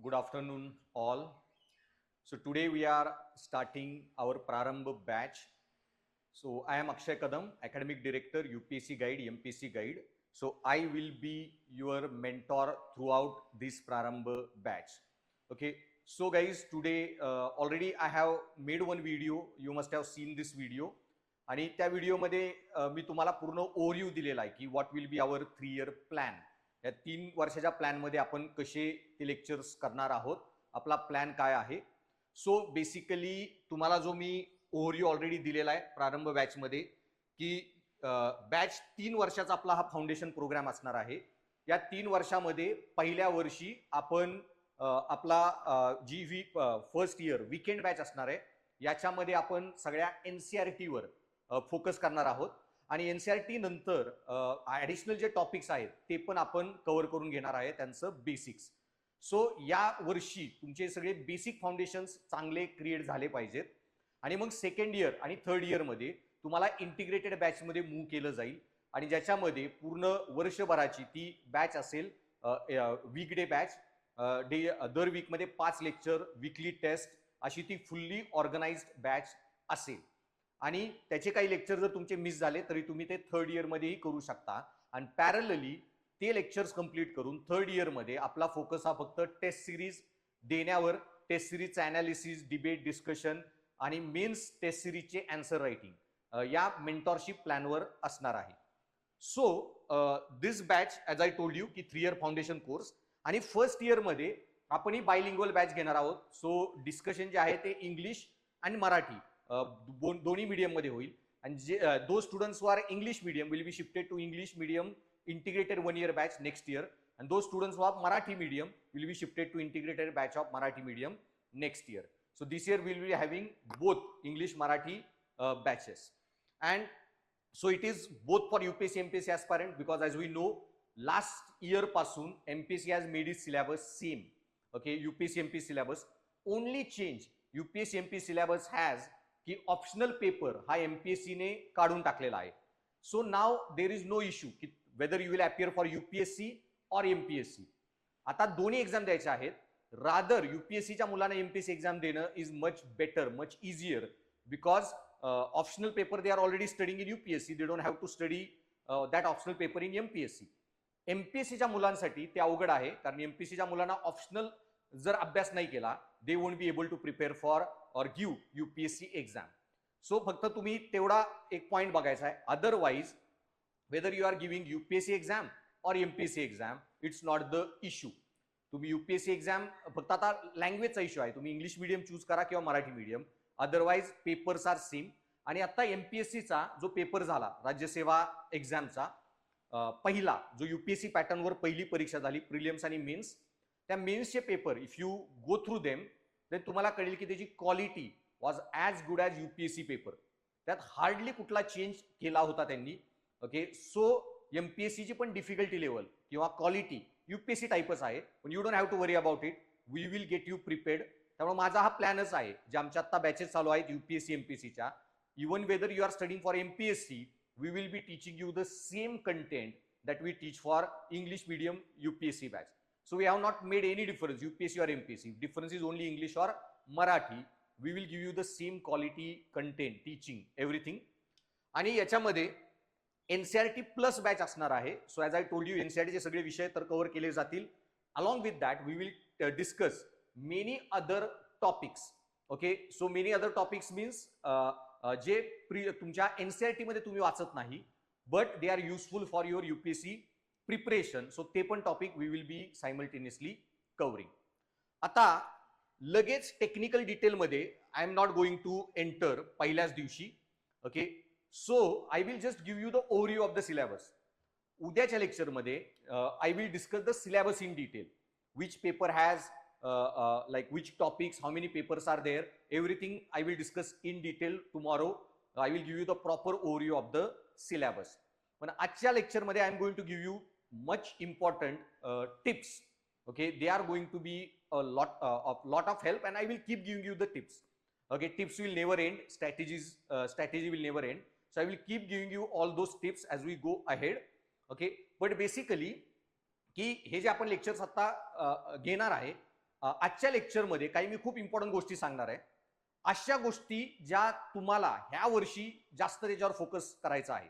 Good afternoon, all. So today we are starting our Prarambh batch. So I am Akshay Kadam, Academic Director, UPSC Guide, MPSC Guide. So I will be your mentor throughout this Prarambh batch. Okay. So guys, today already I have made one video. You must have seen this video. आणि त्या व्हिडिओमध्ये मी तुम्हाला पूर्ण overview दिलेला आहे की what will be our 3 year plan. या 3 वर्षाच्या प्लॅनमध्ये आपण कसे ते लेक्चर्स करणार आहोत, आपला प्लॅन काय आहे. सो बेसिकली तुम्हाला जो मी ओव्हरव्ह्यू ऑलरेडी दिलेला आहे प्रारंभ बॅचमध्ये की बॅच 3 वर्षाचा आपला हा फाउंडेशन प्रोग्राम असणार आहे. या 3 वर्षामध्ये पहिल्या वर्षी आपण आपला जी फर्स्ट इयर वीकेंड बॅच असणार आहे, याच्यामध्ये आपण सगळ्या NCERT फोकस करणार आहोत आणि NCERT नंतर ॲडिशनल जे टॉपिक्स आहेत ते पण आपण कव्हर करून घेणार आहे, त्यांचं बेसिक्स. सो या वर्षी तुमचे सगळे बेसिक फाउंडेशन्स चांगले क्रिएट झाले पाहिजेत आणि मग सेकंड इयर आणि थर्ड इयरमध्ये तुम्हाला इंटिग्रेटेड बॅचमध्ये मूव्ह केलं जाईल आणि ज्याच्यामध्ये पूर्ण वर्षभराची ती बॅच असेल. वीकडे बॅच, दर वीकमध्ये 5 लेक्चर, वीकली टेस्ट, अशी ती फुल्ली ऑर्गनाइज्ड बॅच असेल. आणि त्याचे काही लेक्चर जर तुमचे मिस झाले तरी तुम्ही ते थर्ड इयरमध्येही करू शकता आणि पॅरलली ते लेक्चर्स कंप्लीट करून थर्ड इयरमध्ये आपला फोकस हा फक्त टेस्ट सिरीज देण्यावर, टेस्ट सिरीजचं ॲनालिसिस, डिबेट, डिस्कशन आणि मेन्स टेस्ट सिरीजचे आन्सर रायटिंग या मेंटॉरशिप प्लॅनवर असणार आहे. So this batch as I told you की 3 इयर फाउंडेशन कोर्स आणि फर्स्ट इयरमध्ये आपणही बायलिंग्वल बॅच घेणार आहोत. सो डिस्कशन जे आहे ते इंग्लिश आणि मराठी दोन्ही मीडियममध्ये होईल आणि जे those students who are English medium will be shifted to English medium integrated 1 year batch next year, and those students who have Marathi medium will be shifted to integrated batch of Marathi medium next year. So this year we will be having both English Marathi batches, and so it is both for UPSC MPSC aspirant, because as we know last year pasun MPSC has made its syllabus same. Okay, UPSC MPSC syllabus, only change UPSC MPSC syllabus has की optional paper हा MPSC ने काढून टाकलेला आहे. So now there is no issue की whether you will appear for UPSC or MPSC. आता दोन्ही exam द्यायच्या आहेत. रादर UPSCच्या मुलांना MPSC एक्झाम देणं is much better, much easier, because optional paper they are already studying in UPSC. They don't have to study that optional paper in MPSC. MPSCच्या मुलांसाठी ते अवघड आहे, कारण MPSCच्या मुलांना ऑप्शनल जर अभ्यास नाही केला they won't be able to prepare for or give UPSC exam. So फक्त तुम्ही तेवढा एक पॉईंट बघायचा आहे. Otherwise whether you are giving UPSC exam or MPSC exam, it's not the issue. तुम्ही UPSC एक्झाम फक्त आता लँग्वेजचा इश्यू आहे, तुम्ही इंग्लिश मीडियम चूज करा किंवा Marathi medium, otherwise papers are same. आणि आता MPSCचा जो पेपर झाला राज्यसेवा एक्झामचा पहिला, जो UPSC पॅटर्नवर पहिली परीक्षा झाली, प्रिलिम्स आणि मेन्स, त्या मेन्सचे paper if you go through them तर तुम्हाला कळेल की त्याची quality was as good as UPSC paper. त्यात हार्डली कुठला चेंज केला होता त्यांनी. ओके, सो MPSCची पण डिफिकल्टी लेवल किंवा क्वालिटी UPSC टाईपच आहे, पण you don't have to worry about it. We will get you prepared. त्यामुळे माझा हा प्लॅनच आहे, जे आमच्या आता बॅचेस चालू आहेत UPSC MPSCच्या. Even whether you are studying for MPSC, we will be teaching you the same content that we teach for English medium UPSC batch. So we have not made any difference UPSC or MPSC. Difference is only English और Marathi. We will give you the same quality content, teaching, everything. आणि याच्यामध्ये NCERT plus batch असणार आहे. So as I told you NCERTचे सगळे विषय तर cover केले जातील. Along with that we will discuss many other topics. Okay, so many other topics means जे तुमच्या NCERT मध्ये तुम्ही वाचत नाही but they are useful for your UPSC preparation. So ते पण topic we will be simultaneously covering. आता लगेच टेक्निकल डिटेलमध्ये I am not going to enter पहिल्याच दिवशी. Okay, so I will just give you the overview of the syllabus. उद्याच्या लेक्चरमध्ये I will discuss the syllabus in detail. Which paper has like which topics, how many papers are there, everything I will discuss in detail tomorrow. I will give you the proper overview of the syllabus. पण आजच्या लेक्चरमध्ये I am going to give you much important tips. Okay, they are going to be a lot of help and I will keep giving you the tips. Okay, tips will never end, strategy will never end. So I will keep giving you all those tips as we go ahead. Okay, but basically की हे जे आपण lectures आता घेणार आहे आजच्या लेक्चरमध्ये काही मी खूप इम्पॉर्टंट गोष्टी सांगणार आहे, अशा गोष्टी ज्या तुम्हाला ह्या वर्षी जास्त त्याच्यावर फोकस करायचा आहे.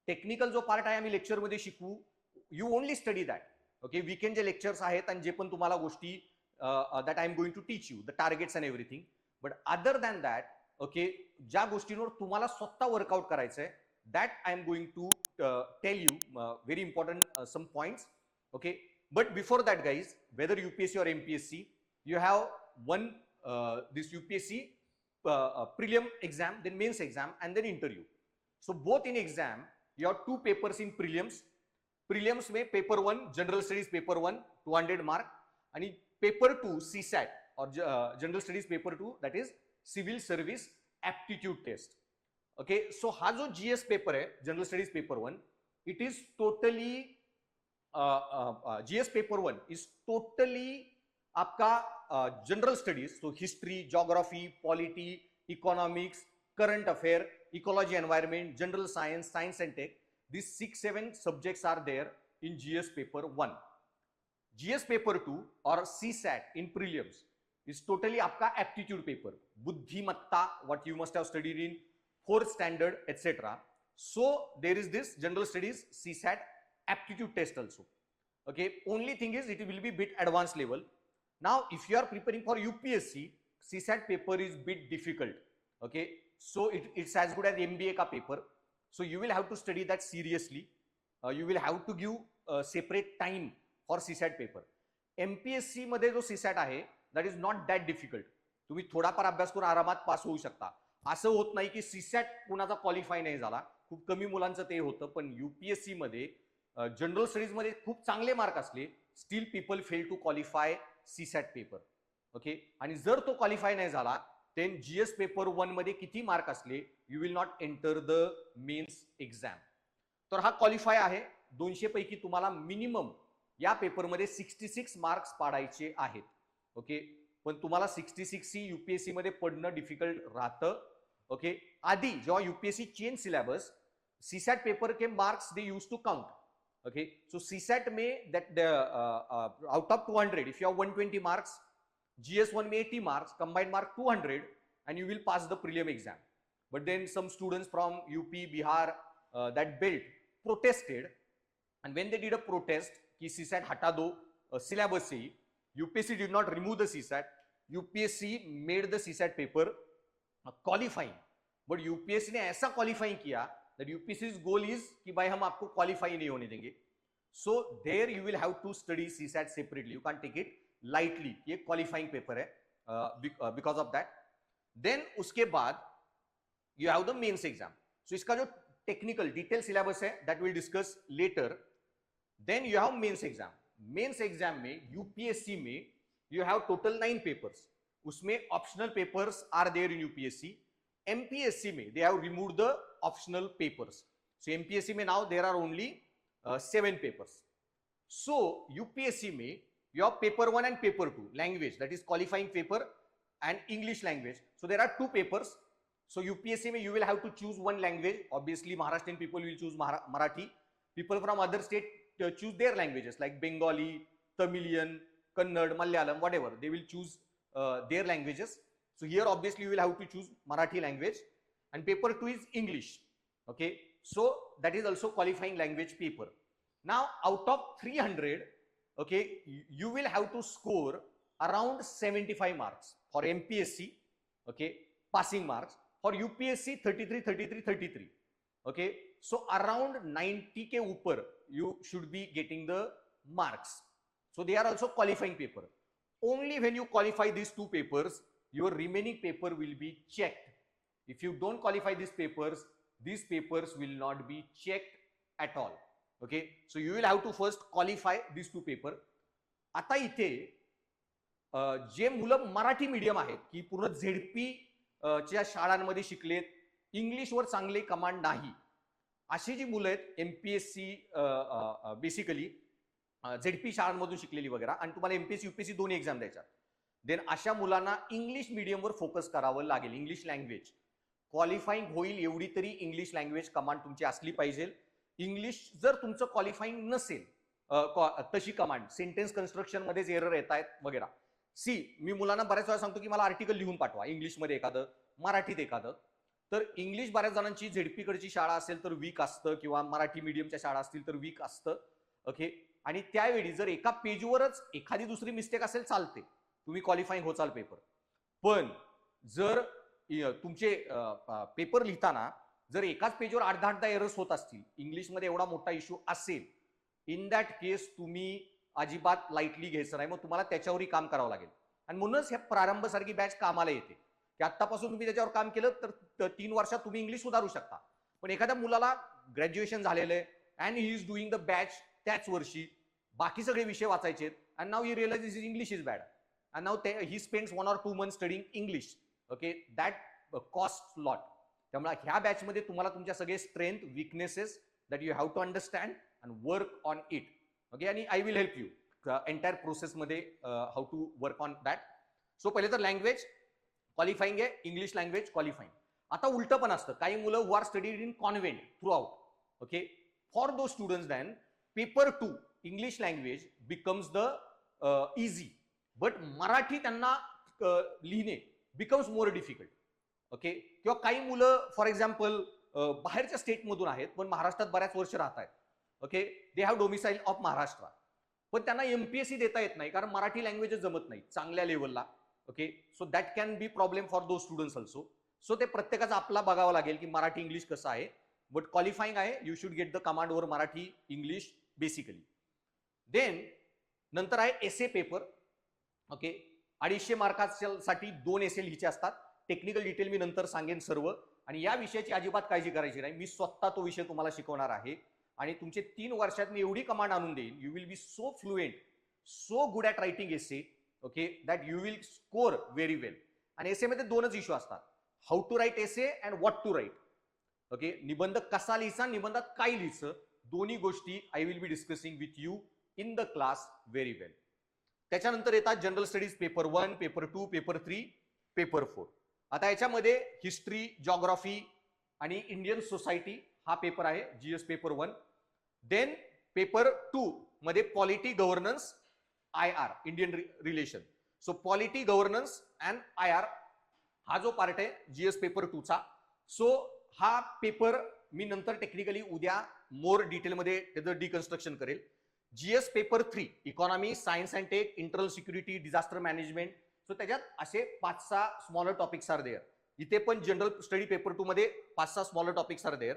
टेक्निकल जो पार्ट आहे आम्ही लेक्चरमध्ये शिकवू, you only study that. Okay, weekend जे लेक्चर्स आहेत आणि जे पण तुम्हाला गोष्टी that I am going to teach you the targets and everything. But other than that, okay, ज्या गोष्टींवर तुम्हाला स्वतः वर्कआउट करायचं आहे, that I am going to tell you very important some points. Okay, but before that guys, whether UPSC or MPSC, you have one this UPSC prelim exam, then mains exam, and then interview. So both in exam you have two papers in prelims में paper 1 general studies paper 1 200 mark and paper 2 CSAT or general studies paper 2, that is civil service aptitude test. Okay, so हा जो GS paper है general studies paper 1, it is totally GS paper 1 is totally आपका general studies, so history, geography, polity, economics, current affair, ecology, environment, general science, science and tech. These 6-7 subjects are there in GS paper 1. GS paper 2 or CSAT in prelims is totally आपका aptitude paper, बुद्धिमत्ता, what you must have studied in 4th standard, etc. So there is this general studies CSAT aptitude test also. Okay, only thing is it will be bit advanced level. Now if you are preparing for UPSC, CSAT paper is bit difficult. Okay, so it's as good as MBA ka paper, so you will have to study that seriously. You will have to give separate time for CSAT paper. MPSC मध्ये जो CSAT आहे that is not that difficult. तुम्ही थोडाफार अभ्यास करून आरामात pass होऊ शकता. असं होत नाही की CSAT कुणाचा क्वालिफाय नाही झाला, खूप कमी मुलांचं ते होतं. पण UPSC मध्ये जनरल स्टडीज मध्ये खूप चांगले मार्क असले, still people fail to qualify CSAT paper. Okay, आणि जर तो क्वालिफाय नाही झाला, देन GS पेपर 1 मध्ये किती मार्क असले, you will not enter the mains exam. तर हा क्वालिफाय आहे. 200 पैकी तुम्हाला मिनिमम या पेपरमध्ये 66 मार्क्स पाडायचे आहेत. ओके, पण तुम्हाला 66 UPSC मध्ये पडणं डिफिकल्ट राहतं. ओके, आधी जेव्हा UPSC change syllabus, CSAT paper के marks they use to count. Okay, so CSAT में that out of 200, if you have 120 marks, GS1 में 80 marks, combined mark 200, and you will pass the prelim exam. But then some students from UP, Bihar, that belt protested, and when they did a protest कि CSAT हटा दो syllabus say he, UPSC did not remove the CSAT. UPSC made the CSAT paper qualifying, but UPSC ने ऐसा qualifying किया that UPSC's goal is कि भाई हम आपको qualify नहीं होने देंगे. So there you will have to study CSAT separately. You can't take it lightly. ये qualifying paper है because of that. Then उसके बाद you have the mains exam. So इसका जो technical detail syllabus है that we'll discuss later. Then you have mains exam. Mains exam में UPSC में you have total 9 papers. उसमें optional papers are there in UPSC. MPSC में they have removed the optional papers. So MPSC में now there are only 7 papers. So UPSC में you have paper 1 and paper 2 language, that is qualifying paper and English language. So there are 2 papers. So UPSC में you will have to choose one language. Obviously Maharashtrian people will choose Marathi. People from other state choose their languages like Bengali, Tamilian, Kannada, Malayalam, whatever. They will choose their languages. So here obviously you will have to choose Marathi language, and paper 2 is English. Okay, so that is also qualifying language paper. Now out of 300, okay, you will have to score around 75 marks for MPSC. Okay, passing marks. For UPSC 33. Okay, so around 90 के ऊपर you should be getting the marks. So they are also qualifying paper. Only when you qualify these 2 papers, your remaining paper will be checked. If you don't qualify these papers will not be checked at all. Okay, so you will have to first qualify these 2 paper. आता इथे जे मुलं Marathi medium आहेत की पूर्ण ZP च्या शाळांमध्ये शिकलेत, इंग्लिशवर चांगले कमांड नाही, अशी जी मुलं आहेत MPSC बेसिकली झेडपी शाळांमधून शिकलेली वगैरे, आणि तुम्हाला MPSC UPSC दोन्ही एक्झाम द्यायच्या, देन अशा मुलांना इंग्लिश मीडियमवर फोकस करावं लागेल. इंग्लिश लँग्वेज क्वालिफाईंग होईल एवढी तरी इंग्लिश लँग्वेज कमांड तुमची असली पाहिजे. इंग्लिश जर तुमचं क्वालिफाईंग नसेल तशी कमांड, सेंटेन्स कन्स्ट्रक्शन मध्येच एरर येत आहेत वगैरे, मी मुलांना बऱ्याच वेळा सांगतो की मला आर्टिकल लिहून पाठवा, इंग्लिशमध्ये एखादं, मराठीत एखादं. तर इंग्लिश बऱ्याच जणांची झेडपीकडची शाळा असेल तर वीक असतं, किंवा मराठी मीडियमच्या शाळा असतील तर वीक असतं. ओके, आणि त्यावेळी जर एका पेजवरच एखादी दुसरी मिस्टेक असेल चालते, तुम्ही क्वालिफाईंग होचाल पेपर. पण जर तुमचे पेपर लिहिताना जर एकाच पेजवर 8-10 एरर्स होत असतील, इंग्लिशमध्ये एवढा मोठा इश्यू असेल, इन दॅट केस तुम्ही अजिबात लाईटली घ्यायचं नाही, मग तुम्हाला त्याच्यावरही काम करावं लागेल. आणि म्हणूनच ह्या प्रारंभ सारखी बॅच कामाला येते, की आतापासून तुम्ही त्याच्यावर काम केलं तर 3 वर्षात तुम्ही इंग्लिश सुधारू शकता. पण एखाद्या मुलाला ग्रॅज्युएशन झालेलं आहे and he is doing the batch त्याच वर्षी, बाकी सगळे विषय वाचायचे, and now he realize his English is bad, and now he spends 1 or 2 months studying English. Okay, that cost lot. त्यामुळे ह्या बॅचमध्ये तुम्हाला तुमच्या सगळे strength, weaknesses that you have to understand and work on it. Okay, आणि I will help you entire प्रोसेसमध्ये how to work on that. So पहिले तर लँग्वेज क्वालिफाईंग आहे, इंग्लिश लँग्वेज क्वालिफाईंग. आता उलटं पण असतं, काही मुलं who are studied in convent throughout. Okay, for those students then paper 2 English language becomes the easy, but Marathi त्यांना लिहिणे बिकम्स मोर डिफिकल्ट. ओके, किंवा काही मुलं फॉर एक्झाम्पल बाहेरच्या स्टेटमधून आहेत पण महाराष्ट्रात बऱ्याच वर्ष राहत आहेत. Okay, they have domicile of Maharashtra, पण त्यांना एमपीएससी देता येत नाही कारण मराठी लँग्वेजच जमत नाही चांगल्या लेवलला. Okay, so that can be problem for those students also. So ते प्रत्येकाचा आपला बघावं लागेल की मराठी इंग्लिश कसं आहे, बट क्वालिफाईंग आहे, you should get the command over Marathi English basically. Then नंतर आहे एसे पेपर. ओके, 250 मार्कासाठी 2 एसे लिहायचे असतात. टेक्निकल डिटेल मी नंतर सांगेन सर्व, आणि या विषयाची अजिबात काळजी करायची नाही, मी स्वतः तो विषय तुम्हाला शिकवणार आहे. आणि तुमचे 3 वर्षात मी एवढी कमांड आणून देईन, you will be so fluent, so good at writing essay, okay, that you will score very well. आणि एसे मध्ये 2च इश्यू असतात, how to write essay and what to write. Okay, निबंध कसा लिहायचा, निबंधात काय लिहायचं, दोन्ही गोष्टी I will be discussing with you in the class very well. त्याच्यानंतर येतात general studies paper 1, paper 2, paper 3, paper 4. आता याच्यामध्ये हिस्ट्री, जॉग्राफी आणि इंडियन सोसायटी हा पेपर आहे, जीएस पेपर 1. देन पेपर 2 मध्ये polity, governance, IR Indian relation. So polity, governance and IR हा जो पार्ट आहे जीएस पेपर 2 चा. सो हा पेपर मी नंतर टेक्निकली उद्या मोर डिटेलमध्ये त्याचं डिकन्स्ट्रक्शन करेल. GS paper 3 economy, science and tech, internal security, disaster management. So त्याच्यात असे 5-6 स्मॉलर टॉपिक्स आर देअर. इथे पण जनरल स्टडी पेपर 2 मध्ये 5-6 smaller topics are there.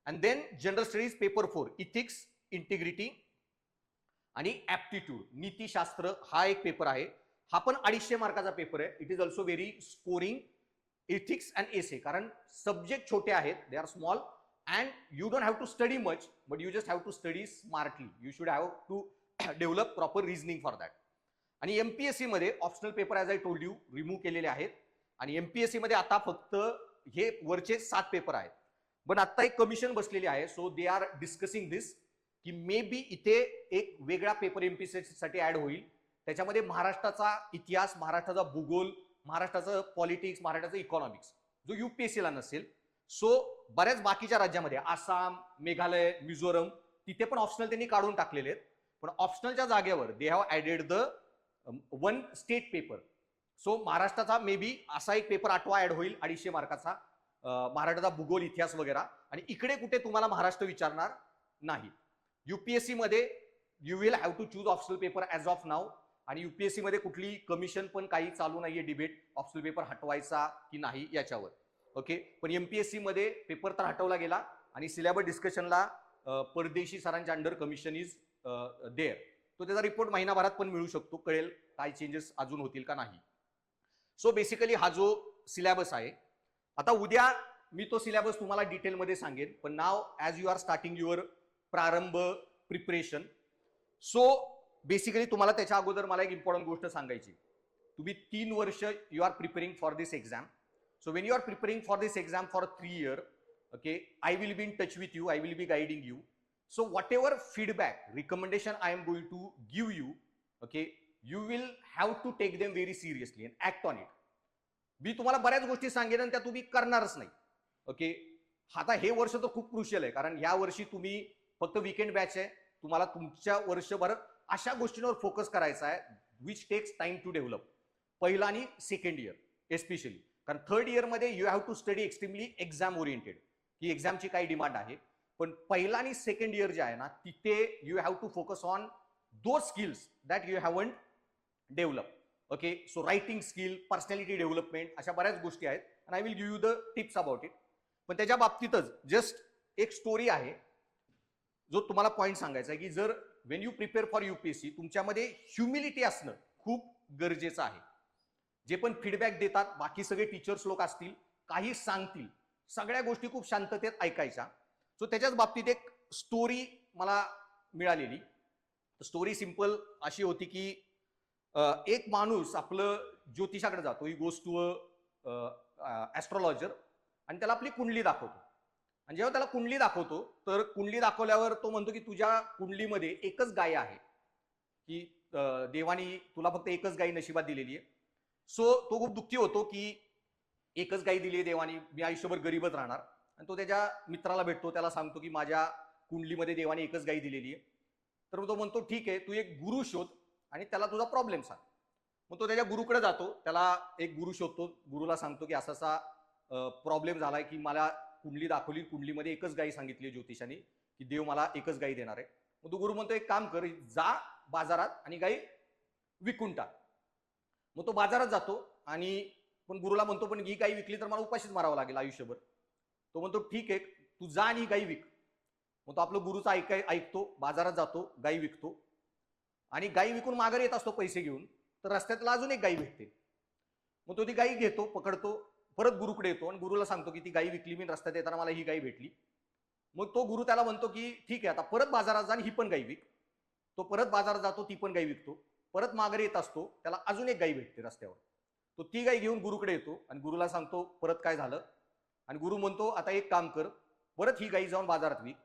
And then general studies paper 4 ethics, integrity आणि ऍप्टिट्यूड, नीतीशास्त्र हा एक पेपर आहे. हा पण 250 मार्काचा पेपर आहे. It is also very scoring, ethics and essay, कारण सब्जेक्ट छोटे आहेत, they are small and you don't have to study much, but you just have to study smartly. You should have to develop proper reasoning for that. आणि MPSC मध्ये optional paper as I told you remove केलेले आहेत, आणि MPSC मध्ये आता फक्त हे वरचे 7 पेपर आहेत. पण आता एक कमिशन बसलेली आहे, सो दे आर डिस्कसिंग दिस की मे बी इथे एक वेगळा पेपर एमपीएससी साठी ऍड होईल. त्याच्यामध्ये महाराष्ट्राचा इतिहास, महाराष्ट्राचा भूगोल, महाराष्ट्राचं पॉलिटिक्स, महाराष्ट्राचं इकॉनॉमिक्स जो युपीएससीला नसेल. सो बऱ्याच बाकीच्या राज्यामध्ये आसाम, मेघालय, मिझोरम तिथे पण ऑप्शनल त्यांनी काढून टाकलेले आहेत. पण ऑप्शनलच्या जागेवर they have added the 1 state paper. So महाराष्ट्राचा मे बी असा एक पेपर 8वा ऍड होईल 250 मार्काचा, महाराष्ट्राचा भूगोल, इतिहास वगैरे. आणि इकडे कुठे तुम्हाला महाराष्ट्र विचारणार नाही. युपीएससी मध्ये you will have to choose optional paper as of now. आणि युपीएससी मध्ये कुठली कमिशन पण काही चालू नाहीये डिबेट ऑप्शनल पेपर हटवायचा की नाही याच्यावर. ओके, पण एमपीएससी मध्ये पेपर तर हटवला गेला आणि सिलेबस डिस्कशनला परदेशी सरांच्या अंडर कमिशन इज देअर. तो त्याचा रिपोर्ट महिनाभरात पण मिळू शकतो, कळेल काय चेंजेस अजून होतील का नाही. सो बेसिकली हा जो सिलेबस आहे, आता उद्या मी तो सिलेबस तुम्हाला डिटेलमध्ये सांगेन. पण now as you are starting your प्रारंभ प्रिपरेशन. सो बेसिकली तुम्हाला त्याच्या अगोदर मला एक इम्पॉर्टंट गोष्ट सांगायची. तुम्ही 3 वर्ष you are preparing for this exam. So when you are preparing for this exam for 3 years, okay, I will be in touch with you, I will be guiding you. So whatever feedback, recommendation I am going to give you, okay, you will have to take them very seriously and act on it. मी तुम्हाला बऱ्याच गोष्टी सांगेन आणि त्या तुम्ही करणारच नाही. Okay, आता हे वर्ष तर खूप क्रुशियल आहे, कारण या वर्षी तुम्ही फक्त वीकेंड बॅच आहे, तुम्हाला तुमच्या वर्षभर अशा गोष्टींवर फोकस करायचा आहे which takes time to develop. पहिला आणि सेकंड इयर एस्पेशली, कारण थर्ड इयरमध्ये you have to study extremely exam oriented, की एक्झामची काय डिमांड आहे. पण पहिला आणि सेकंड इयर जे आहे ना, तिथे you have to focus on those skills that you haven't develop. Okay, so writing skill, personality development, अशा बऱ्याच गोष्टी आहेत. And I will give you the tips about it. पण त्याच्या बाबतीतच जस्ट एक स्टोरी आहे जो तुम्हाला पॉईंट सांगायचा आहे, की जर Wien you prepare for UPSC, तुमच्यामध्ये ह्युमिलिटी असणं खूप गरजेचं आहे. जे पण फीडबॅक देतात, बाकी सगळे टीचर्स लोक असतील, काही सांगतील, सगळ्या गोष्टी खूप शांततेत ऐकायच्या. सो त्याच्याच बाबतीत एक स्टोरी मला मिळालेली. स्टोरी सिंपल अशी होती की एक माणूस आपलं ज्योतिषाकडे जातो, ही गोज टू ॲस्ट्रॉलॉजर, आणि त्याला आपली कुंडली दाखवतो. आणि जेव्हा त्याला कुंडली दाखवतो, तर कुंडली दाखवल्यावर तो म्हणतो की तुझ्या कुंडलीमध्ये एकच गाय आहे, की देवानी तुला फक्त एकच गाय नशिबात दिलेली आहे. सो तो खूप दुःखी होतो की एकच गाय दिली आहे देवानी, मी आयुष्यभर गरीबच राहणार. आणि तो त्याच्या मित्राला भेटतो, त्याला सांगतो की माझ्या कुंडलीमध्ये देवाने एकच गाय दिलेली आहे. तर तो म्हणतो ठीक आहे, तू एक गुरु शोध आणि त्याला तुझा प्रॉब्लेम सांग. मग तो त्याच्या गुरुकडे जातो, त्याला एक गुरु शोधतो, गुरुला सांगतो की असा असा प्रॉब्लेम झालाय, की मला कुंडली दाखवली, कुंडलीमध्ये एकच गाय सांगितली जोतिषाने, की देव मला एकच गाय देणार आहे. मग तो गुरु म्हणतो एक काम कर, जा बाजारात आणि गाय विकून टाक. मग तो बाजारात जातो आणि पण गुरुला म्हणतो पण ही गाय विकली तर मला उपाशीच मारावं लागेल आयुष्यभर. तो म्हणतो ठीक आहे, तू जा आणि ही गाय विक. मग तो आपलं गुरुचा ऐकतो, बाजारात जातो, गाय विकतो. आणि गाय विकून माघारी येत असतो पैसे घेऊन, तर रस्त्यातला अजून एक गाय भेटते. मग तो ती गाय घेतो, पकडतो, परत गुरुकडे येतो आणि गुरुला सांगतो की ती गाय विकली मी, रस्त्यात येताना मला ही गाय भेटली. मग तो गुरु त्याला म्हणतो की ठीक आहे, आता परत बाजारात जा आणि ही पण गाय विक. तो परत बाजारात जातो, ती पण गाय विकतो. परत माघारी येत असतो, त्याला अजून एक गाय भेटते रस्त्यावर. तो ती गाय घेऊन गुरुकडे येतो आणि गुरुला सांगतो परत काय झालं. आणि गुरु म्हणतो आता एक काम कर, परत ही गाय जाऊन बाजारात विक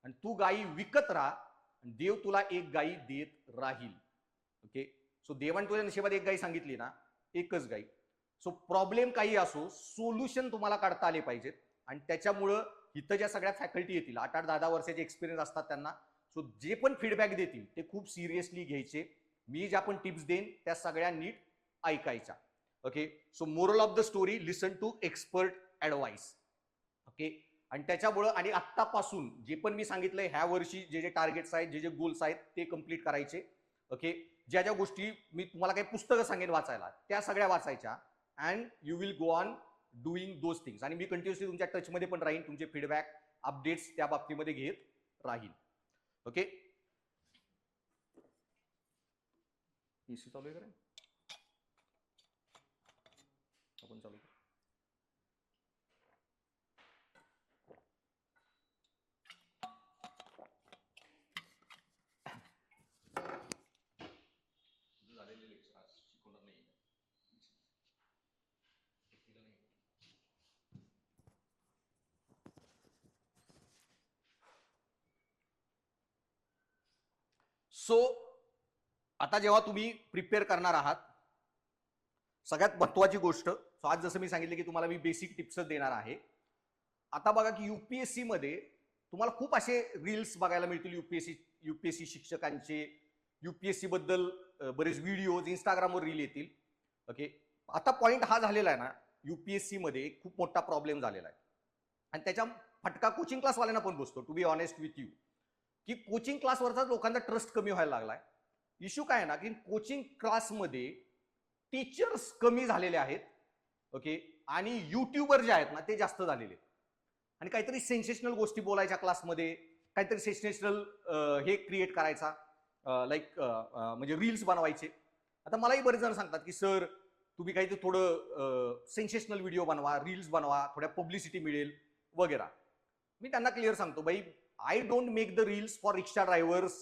आणि तू गायी विकत राहा आणि देव तुला एक गायी देत राहील. ओके, सो देवाने तुझ्या नशिबात एक गाय सांगितली ना, एकच गाय. सो प्रॉब्लेम काही असो, सोल्युशन तुम्हाला काढता आले पाहिजेत. आणि त्याच्यामुळं इथं ज्या सगळ्या फॅकल्टी येतील, 8-8, 10-10 वर्षाचे एक्सपिरियन्स असतात त्यांना, सो जे पण फीडबॅक देतील ते खूप सिरियसली घ्यायचे. मी ज्या पण टिप्स देईन त्या सगळ्या नीट ऐकायच्या. Okay, so moral of the story, listen to expert advice. Okay, आणि त्याच्यामुळं आणि आत्तापासून जे पण मी सांगितलंय, ह्या वर्षी जे जे टार्गेट्स आहेत, जे जे गोल्स आहेत ते कम्प्लीट करायचे. ओके, ज्या ज्या गोष्टी मी तुम्हाला काही पुस्तकं सांगेन वाचायला, त्या सगळ्या वाचायच्या. And you will go on doing those things. आणि मी कंटिन्युअसली तुमच्या टचमध्ये पण राहीन, तुमचे फीडबॅक अपडेट्स त्या बाबतीमध्ये घेत राहील. ओके, एसी चालू आहे का? आपण चालू. सो आता जेव्हा तुम्ही प्रिपेअर करणार आहात, सगळ्यात महत्वाची गोष्ट, सो आज जसं मी सांगितलं की तुम्हाला मी बेसिक टिप्स देणार आहे. आता बघा की युपीएससी मध्ये तुम्हाला खूप असे रील्स बघायला मिळतील, युपीएससी शिक्षकांचे, युपीएससी बद्दल बरेच व्हिडिओज इंस्टाग्रामवर रील येतील. ओके, आता पॉइंट हा झालेला आहे ना, युपीएससी मध्ये खूप मोठा प्रॉब्लेम झालेला आहे आणि त्याच्या फटका कोचिंग क्लासवाल्यांना पण बसतो. To be honest with you, की कोचिंग क्लासवरचा लोकांचा ट्रस्ट कमी व्हायला लागलाय. इश्यू काय आहे ना, की कोचिंग क्लासमध्ये टीचर्स कमी झालेले आहेत. ओके, आणि युट्यूबर जे आहेत ना ते जास्त झालेले आहेत. आणि काहीतरी सेन्सेशनल गोष्टी बोलायच्या क्लासमध्ये, काहीतरी सेन्सेशनल हे क्रिएट करायचा, लाईक म्हणजे रील्स बनवायचे. आता मलाही बरेच जण सांगतात की सर तुम्ही काहीतरी थोडं सेन्सेशनल व्हिडिओ बनवा, रील्स बनवा, थोड्या पब्लिसिटी मिळेल वगैरे. मी त्यांना क्लिअर सांगतो, बाई I don't make the reels for rickshaw drivers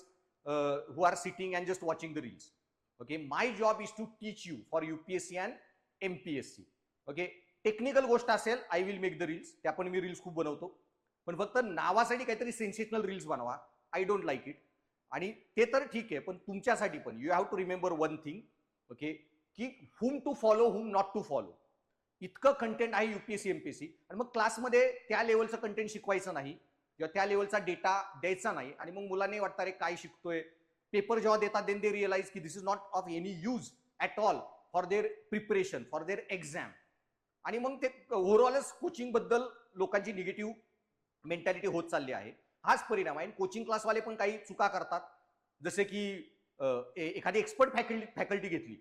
who are sitting and just watching the reels. Okay, my job is to teach you for UPSC and MPSC. Okay, technical गोष्ट असेल I will make the reels, त्या पण मी reels खूप बनवतो. पण फक्त नावासाठी काहीतरी सेन्सेशनल रील्स बनवा, आय डोंट लाईक इट. आणि ते तर ठीक आहे, पण तुमच्यासाठी पण you have to remember one thing. Okay, की whom to follow, whom not to follow. इतकं कंटेंट आहे युपीएससी एमपीएससी, आणि मग क्लासमध्ये त्या लेवलचं कंटेंट शिकवायचं नाही किंवा त्या लेवलचा डेटा द्यायचा नाही. आणि मग मुलांनी वाटतं अरे काय शिकतोय, पेपर जेव्हा देतात देन दे रिअलाइज की this is not of any use at all for their preparation for their exam. आणि मग ते ओव्हरऑलच कोचिंग बद्दल लोकांची निगेटिव्ह मेंटॅलिटी होत चालली आहे. हाच परिणाम आहे. कोचिंग क्लासवाले पण काही चुका करतात, जसे की एखादी एक्सपर्ट फॅकल्टी घेतली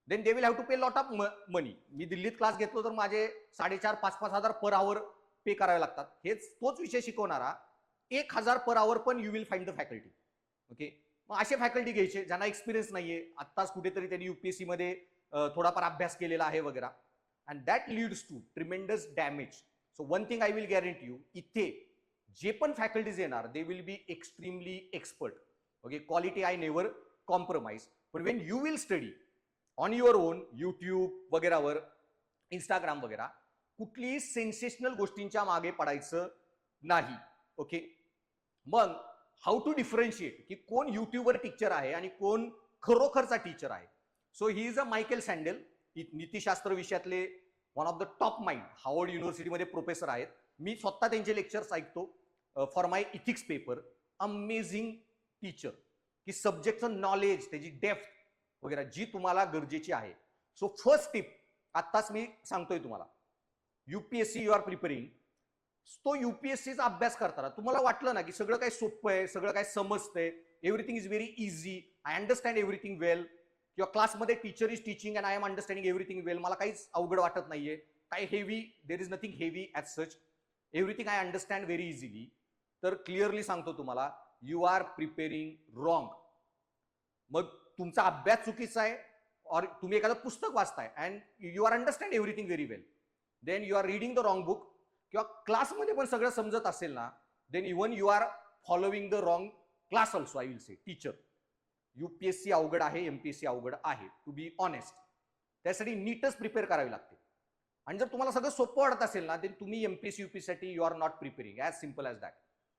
then they will have to pay lot of money. मी दिल्लीत क्लास घेतलो तर माझे 4,500-5,000 हजार पर आवर पे करावे लागतात. तोच विषय शिकवणारा 1,000 पर आवर पण you will find the faculty. Okay, मग असे फॅकल्टी घ्यायचे ज्यांना एक्सपिरियन्स नाहीये, आत्ताच कुठेतरी त्यांनी युपीएससी मध्ये थोडाफार अभ्यास केलेला आहे वगैरे. And that leads to tremendous damage. So one thing I will guarantee you, इथे जे पण फॅकल्टीज येणार they will be extremely expert. Okay, quality I never compromise. पण when you will study on your own YouTube वगैरेवर, Instagram वगैरे, कुठलीही sensational गोष्टींच्या मागे पडायचं नाही. ओके, मग हाऊ टू डिफरन्शिएट की कोण युट्यूबवर टीचर आहे आणि कोण खरोखरचा टीचर आहे. So he is a Michael Sandel, नीतिशास्त्र विषयातले one of the top mind, Harvard युनिव्हर्सिटीमध्ये प्रोफेसर आहेत. मी स्वतः त्यांचे लेक्चर्स ऐकतो for my ethics paper. Amazing teacher की सब्जेक्टचं नॉलेज, त्याची डेप्थ वगैरे जी तुम्हाला गरजेची आहे. सो फर्स्ट टिप आत्ताच मी सांगतोय तुम्हाला, युपीएससी यू आर प्रिपेरिंग, तो युपीएससीचा अभ्यास करताना तुम्हाला वाटलं ना की सगळं काय सोपं आहे, सगळं काय समजतंय, everything is very easy, I understand everything well, किंवा क्लासमध्ये teacher is teaching and I am understanding everything well, मला काहीच अवघड वाटत नाहीये, काही heavy, there is nothing heavy as such, everything I understand very easily, तर क्लिअरली सांगतो तुम्हाला, यू आर प्रिपेरिंग रॉंग. मग तुमचा अभ्यास चुकीचा आहे, और तुम्ही एखादं पुस्तक वाचताय and you are understand everything very well, then you are reading the wrong book. किंवा क्लासमध्ये पण सगळं समजत असेल ना, then even you are following the wrong class also, I will say, teacher. UPSC अवघड आहे, एमपीएससी अवघड आहे, टू बी ऑनेस्ट. त्यासाठी नीटच प्रिपेअर करावी लागते. आणि जर तुम्हाला सगळं सोपं वाटत असेल ना, देन तुम्ही MPSC UPSC you are not preparing, as simple as that.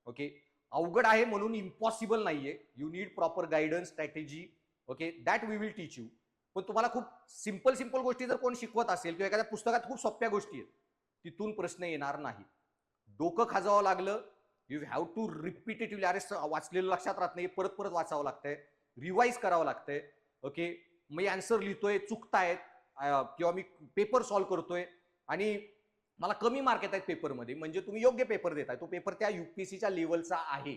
Okay, अवघड आहे म्हणून इम्पॉसिबल नाहीये, you need proper guidance, strategy. Okay, that we will teach you. पण तुम्हाला खूप सिम्पल गोष्टी जर कोण शिकवत असेल किंवा एखाद्या पुस्तकात खूप सोप्या गोष्टी आहेत, तिथून प्रश्न येणार नाही. डोकं खाजावं लागलं, यू हॅव टू रिपीटेटिव्हली, अरे वाचलेलं लक्षात राहत नाही, परत परत वाचावं लागतंय, रिवाइज करावं लागतंय. ओके, मी आन्सर लिहितोय, चुकतायत, किंवा मी पेपर सॉल्व्ह करतोय आणि मला कमी मार्क येत आहेत पेपरमध्ये, म्हणजे तुम्ही योग्य पेपर देताय, तो पेपर त्या युपीएससीच्या लेवलचा आहे.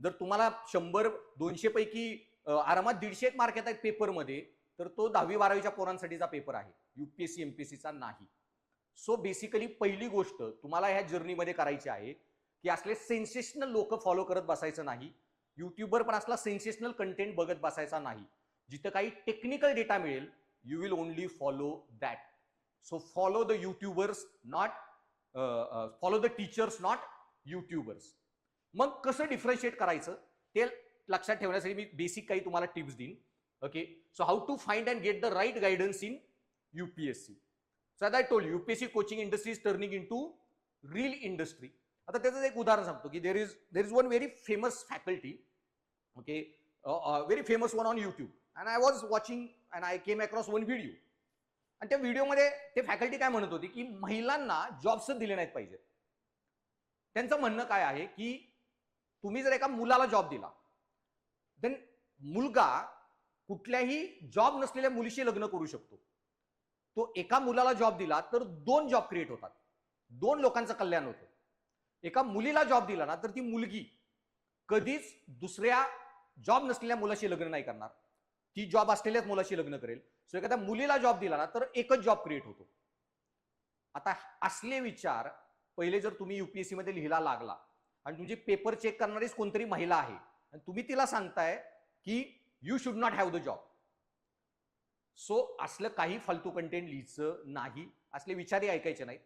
जर तुम्हाला 100-200 पैकी आरामात 150 मार्क येत आहेत पेपरमध्ये, तर तो 10वी-12वीच्या पोरांसाठीचा पेपर आहे, युपीएससी एमपीएससीचा नाही. सो बेसिकली पहिली गोष्ट तुम्हाला ह्या जर्नीमध्ये करायची आहे की असले सेन्सेशनल लोक फॉलो करत बसायचं नाही. युट्यूबवर पण असला सेन्सेशनल कंटेंट बघत बसायचा नाही. जिथं काही टेक्निकल डेटा मिळेल, you will only follow that. So follow the YouTubers, not follow the teachers, not YouTubers. मग कसं डिफरन्शिएट करायचं ते लक्षात ठेवण्यासाठी मी बेसिक काही तुम्हाला टिप्स देईन. Okay, so how to find and get the right guidance in UPSC. So as I told you, UPSC coaching industry is turning into real industry. आता त्याचं एक उदाहरण सांगतो की there is one very famous faculty, okay, very famous one on YouTube, and I was watching and I came across one video. आणि त्या व्हिडिओमध्ये ते फॅकल्टी काय म्हणत होती की महिलांना जॉब्स दिले नाहीत पाहिजे. त्यांचं म्हणणं काय आहे की तुम्ही जर एका मुलाला जॉब दिला, देन मुलगा कुठल्याही जॉब नसलेल्या मुलीशी लग्न करू शकतो. तो एका मुलाला जॉब दिला तर 2 जॉब क्रिएट होतात, 2 लोकांचं कल्याण होतं. एका मुलीला जॉब दिला ना तर ती मुलगी कधीच दुसऱ्या जॉब नसलेल्या मुलाशी लग्न नाही करणार, ती जॉब असलेल्याच मुलाशी लग्न करेल. सो एखाद्या मुलीला जॉब दिला ना तर एकच जॉब क्रिएट होतो. आता असले विचार पहिले जर तुम्ही युपीएससी मध्ये लिहिला लागला आणि तुमची पेपर चेक करणारीच कोणतरी महिला आहे आणि तुम्ही तिला सांगताय की you should not have the job, so असलं काही फालतू कंटेंट लिहायचं नाही, असले विचारही ऐकायचे नाहीत.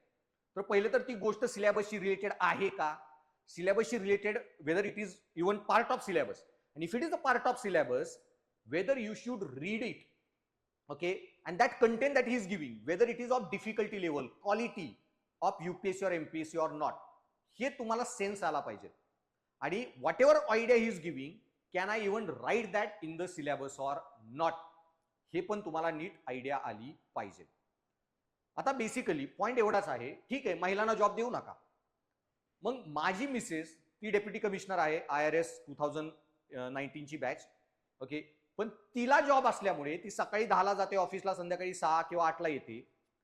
तर पहिले तर ती गोष्ट सिलेबसशी रिलेटेड आहे का, सिलेबसशी related, whether it is even part of syllabus, and if it is a part of syllabus, whether you should read it, okay, and that content that he is giving, whether it is of difficulty level, quality of UPSC or MPSC or not, हे तुम्हाला sense आला पाहिजे. आणि whatever idea he is giving, can I even write that in the syllabus or not, हे पण तुम्हाला नीट idea आली पाहिजे. आता बेसिकली पॉइंट एवढाच आहे, ठीक आहे महिलांना जॉब देऊ नका. मग माझी मिसेस ती डेप्युटी कमिशनर आहे IRS 2019 ची बॅच. ओके. पण तिला जॉब असल्यामुळे ती सकाळी 10ला जाते ऑफिसला, संध्याकाळी 6 किंवा 8ला येते.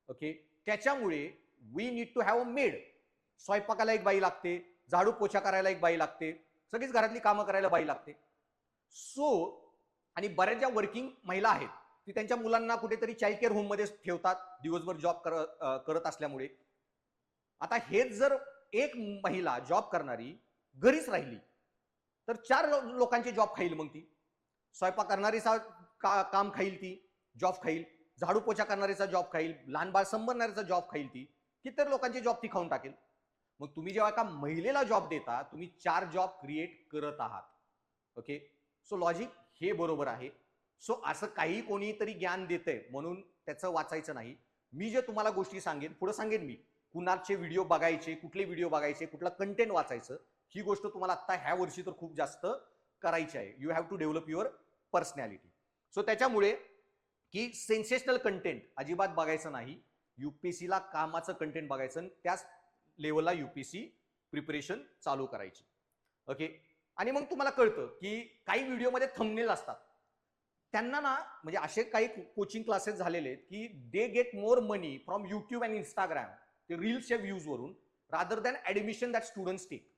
ओके. त्याच्यामुळे we need to have a maid. स्वयंपाकाला एक बाई लागते, झाडू पोछा करायला एक बाई लागते, सगळीच घरातली कामं करायला बाई लागते. सो आणि बऱ्याच ज्या वर्किंग महिला आहेत ती त्यांच्या मुलांना कुठेतरी चाइल्ड केअर होम मध्ये ठेवतात दिवसभर जॉब करत असल्यामुळे. आता हेच जर एक महिला जॉब करणारी घरीच राहिली तर 4 लोकांचे जॉब खाईल. मग ती स्वयंपाक करणारीचा काम खाईल, ती जॉब खाईल, झाडू पोछा करणारीचा जॉब खाईल, लहान बाळ संभाळणारीचा जॉब खाईल, ती किती लोकांचे जॉब ती खाऊन टाकेल. मग तुम्ही जेव्हा एका महिलेला जॉब देता तुम्ही 4 जॉब क्रिएट करत आहात. ओके. सो लॉजिक हे बरोबर आहे. सो असं काही कोणीतरी ज्ञान देतंय म्हणून त्याचं वाचायचं नाही. मी जे तुम्हाला गोष्टी सांगेन पुढे सांगेन, मी कुणाचे व्हिडिओ बघायचे, कुठले व्हिडिओ बघायचे, कुठला कंटेंट वाचायचं, ही गोष्ट तुम्हाला आता ह्या वर्षी तर खूप जास्त करायची आहे. You have to develop your personality. So त्याच्यामुळे की सेन्सेशनल कंटेंट अजिबात बघायचं नाही. युपीएससीला कामाचं कंटेंट बघायचं, त्याच लेवलला युपीएससी प्रिपरेशन चालू करायची. ओके. आणि मग तुम्हाला कळतं की काही व्हिडिओमध्ये थंबनेल असतात, त्यांना ना म्हणजे असे काही कोचिंग क्लासेस झालेले आहेत की they get more money from YouTube and Instagram, ते रील्सच्या व्ह्यूज वरून, rather than admission that students take.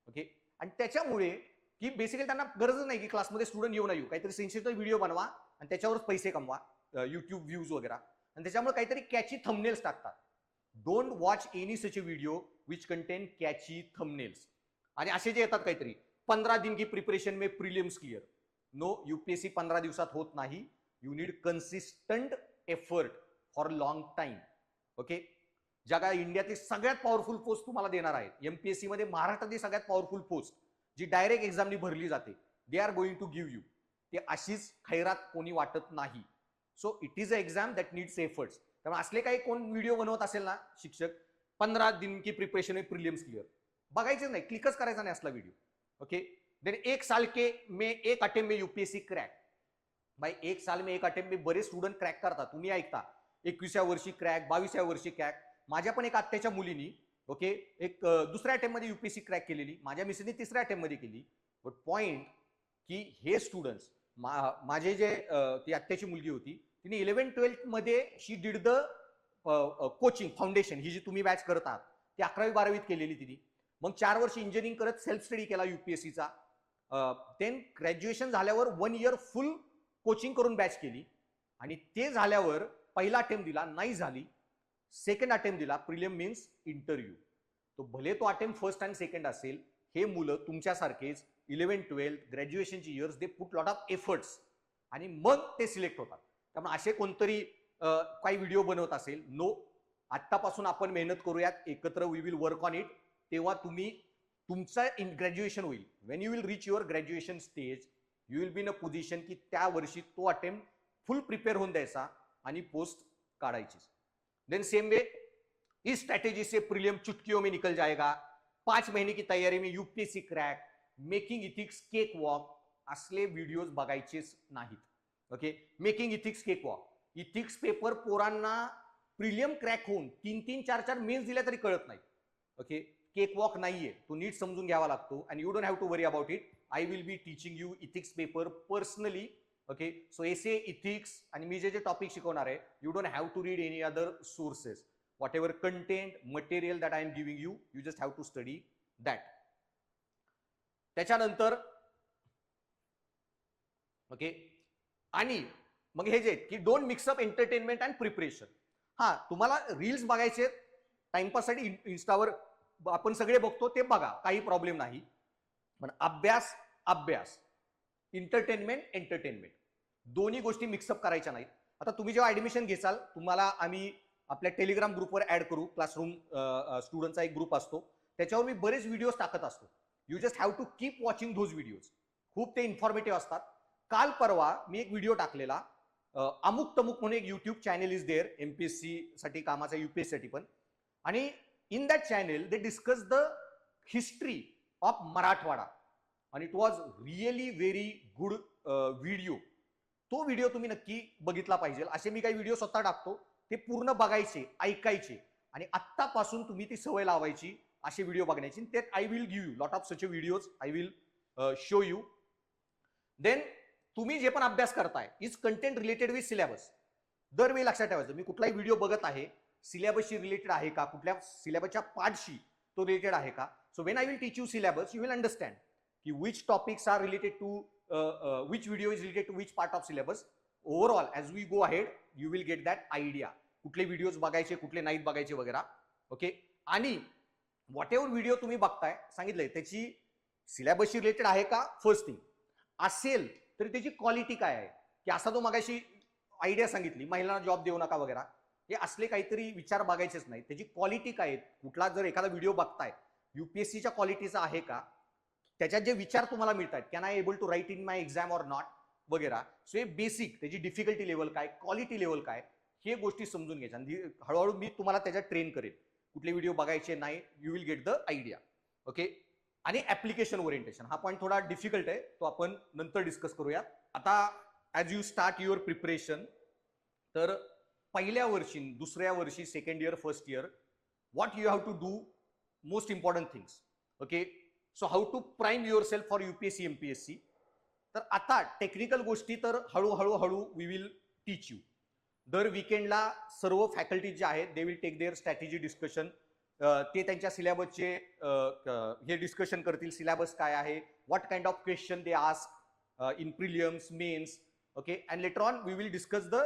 Okay. आणि त्याच्यामुळे की बेसिकली त्यांना गरजच नाही की क्लासमध्ये स्टुडंट येऊ न येऊ, काहीतरी सेन्सेशनल व्हिडिओ बनवा आणि त्याच्यावरच पैसे कमवा, युट्यूब व्ह्यूज वगैरे, आणि त्याच्यामुळे काहीतरी कॅची थंबनेल्स टाकतात. Don't watch any such a video which contain catchy thumbnails. आणि असे जे येतात काहीतरी 15 दिन की प्रिपरेशन में प्रीलिम्स क्लियर. नो, यूपीएससी 15 दिवसात होत नाही. You need consistent effort for long time. Okay. जगा इंडियातली सगळ्यात पॉवरफुल पोस्ट तुम्हाला देणार आहेत. एमपीएससी मध्ये महाराष्ट्रातली सगळ्यात पॉवरफुल पोस्ट जी डायरेक्ट एक्झामनी भरली जाते, they are going to give you. ते अशीच खैरात कोणी वाटत नाही. So it is a exam that needs efforts. त्यामुळे असले काही कोण व्हिडिओ बनवत असेल ना शिक्षक, 15 दिन की प्रिपरेशन में प्रीलिम्स क्लियर, बघायचं नाही, क्लिकच करायचा नाही असला व्हिडिओ. ओके. देन 1 साल में 1 अटेम्प्ट में यूपीएससी क्रैक. भाई 1 साल में 1 अटेम्प्ट में बरेच स्टुडंट क्रॅक करतात. तुम्ही ऐकता 21व्या वर्षी क्रॅक, 22व्या वर्षी क्रॅक. माझ्या पण एक आत्याच्या मुलीनी ओके एक दुसऱ्या अटेम्प्ट मध्ये यूपीएससी क्रॅक केलेली, माझ्या मिसेसनी 3ऱ्या अटेम्प्ट मध्ये केली. बट पॉइंट की हे स्टुडंट्स, माझे जे ती आत्याची मुलगी होती, तिने 11-12 मध्ये शी डिड द कोचिंग फाउंडेशन, ही जी तुम्ही बॅच करत आहात ती 11वी-12वीत केलेली तिने. मग 4 वर्ष इंजिनिअरिंग करत सेल्फ स्टडी केला युपीएससीचा. देन ग्रॅज्युएशन झाल्यावर 1 इयर फुल कोचिंग करून बॅच केली. आणि ते झाल्यावर पहिला अटेम्प्ट दिला, नाही झाली. सेकंड अटेम्प्ट दिला, प्रिलिम मीन्स इंटरव्ह्यू. तो भले तो अटेम्प्ट फर्स्ट आणि सेकंड असेल, हे मुलं तुमच्यासारखेच 11-12 ग्रॅज्युएशनची years, they put lot of efforts आणि मग ते सिलेक्ट होतात. त्यामुळे असे कोणतरी काही व्हिडिओ बनवत असेल, नो, आत्तापासून आपण मेहनत करूयात, एकत्र we will work on it. तेव्हा तुम्ही तुमचा ग्रॅज्युएशन होईल. When you will reach your graduation stage, you will be in a position की त्या वर्षी तो अटेम्प्ट फुल प्रिपेअर होऊन द्यायचा आणि पोस्ट काढायची. देन सेम वे इस स्ट्रैटेजी से प्रीलियम चुटकियों में निकल जाएगा, 5 महीने की तैयारी में UPSC crack, making ethics cake walk, असले व्हिडिओज बघायचेच नाहीत. Okay. Making ethics cake walk, ethics paper पोरांना प्रीलियम क्रॅक होऊन 3-3, 4-4 मेन्स दिल्या तरी कळत नाही. ओके. केक वॉक नाहीये, तो नीट समजून घ्यावा लागतो. And you don't have to worry about it. I will be teaching you ethics paper personally. Okay. So essay ethics आणि मी जे टॉपिक शिकवणार आहे, you don't have to read any other sources. whatever content material that I am giving you, you just have to study that. त्याच्यानंतर okay. आणि मग हे जे की don't mix up entertainment and preparation. हा, तुम्हाला रील्स बघायचे टाइमपाससाठी इंस्टावर आपण सगळे बघतो, ते बघा, काही प्रॉब्लेम नाही. पण अभ्यास अभ्यास, एंटरटेनमेंट एंटरटेनमेंट, दोन्ही गोष्टी मिक्सअप करायच्या नाहीत. आता तुम्ही जेव्हा ऍडमिशन घेसाल, तुम्हाला आम्ही आपल्या टेलिग्राम ग्रुपवर ऍड करू. क्लासरूम स्टुडंटचा एक ग्रुप असतो, त्याच्यावर मी बरेच व्हिडिओज टाकत असतो. You just have to keep watching those videos. खूप ते इन्फॉर्मेटिव्ह असतात. काल परवा मी एक व्हिडिओ टाकलेला, अमुक तमुक म्हणून एक YouTube channel is there, MPSC साठी कामाचा, युपीएससी साठी पण. आणि in that channel they discuss the history of Marathwada आणि it was really very good video. तो व्हिडिओ तुम्ही नक्की बघितला पाहिजे. असे मी काही व्हिडिओ स्वतः टाकतो, ते पूर्ण बघायचे, ऐकायचे आणि आत्तापासून तुम्ही ती सवय लावायची असे व्हिडिओ बघण्याची. ते I will give you lot of such videos, I will show you. Then तुम्ही जे पण अभ्यास करताय is content related with syllabus. दरवेळी लक्षात ठेवायचं, मी कुठलाही व्हिडिओ बघत आहे सिलेबसशी रिलेटेड आहे का, कुठल्या सिलेबसच्या पार्टशी तो रिलेटेड आहे का. So when I will teach you syllabus you will understand की which topics are related to which video is related to which part of syllabus. Overall as we go ahead you will get that idea, कुठले videos बघायचे कुठले नाहीत बघायचे वगैरे. Okay, आणि what ever video तुम्ही बघताय सांगितलंय त्याची सिलेबसशी रिलेटेड आहे का, फर्स्ट थिंग. असेल तरी त्याची क्वालिटी काय आहे, की असा तो मगाशी आयडिया सांगितली महिलांना जॉब देऊ नका वगैरे, हे असले काहीतरी विचार बघायचेच नाही. त्याची क्वालिटी काय आहे, कुठला जर एखादा व्हिडिओ बघताय युपीएससीच्या क्वालिटीचा आहे का, त्याच्यात जे विचार तुम्हाला मिळतात, can I able to write in my exam or not वगैरे. सो हे बेसिक, त्याची डिफिकल्टी लेवल काय, क्वालिटी लेवल काय, हे गोष्टी समजून घ्यायच्या. आणि हळूहळू मी तुम्हाला त्याच्यात ट्रेन करेन, कुठले व्हिडिओ बघायचे नाही, you will get the idea. Okay, आणि ऍप्लिकेशन ओरिएंटेशन हा पॉईंट थोडा डिफिकल्ट आहे, तो आपण नंतर डिस्कस करूयात. आता as you start your preparation, तर पहिल्या वर्षी, दुसऱ्या वर्षी, second year, first year, what you have to do, most important things. Okay, so how to prime your self for UPSC MPSC. तर आता टेक्निकल गोष्टी तर हळूहळू वी विल टीच यू. दर विकेंडला सर्व फॅकल्टी जे आहेत they will take their strategy discussion. ते त्यांच्या सिलेबसचे हे डिस्कशन करतील, सिलेबस काय आहे, what kind of question they ask in prelims, mains. Okay, and later on we will discuss the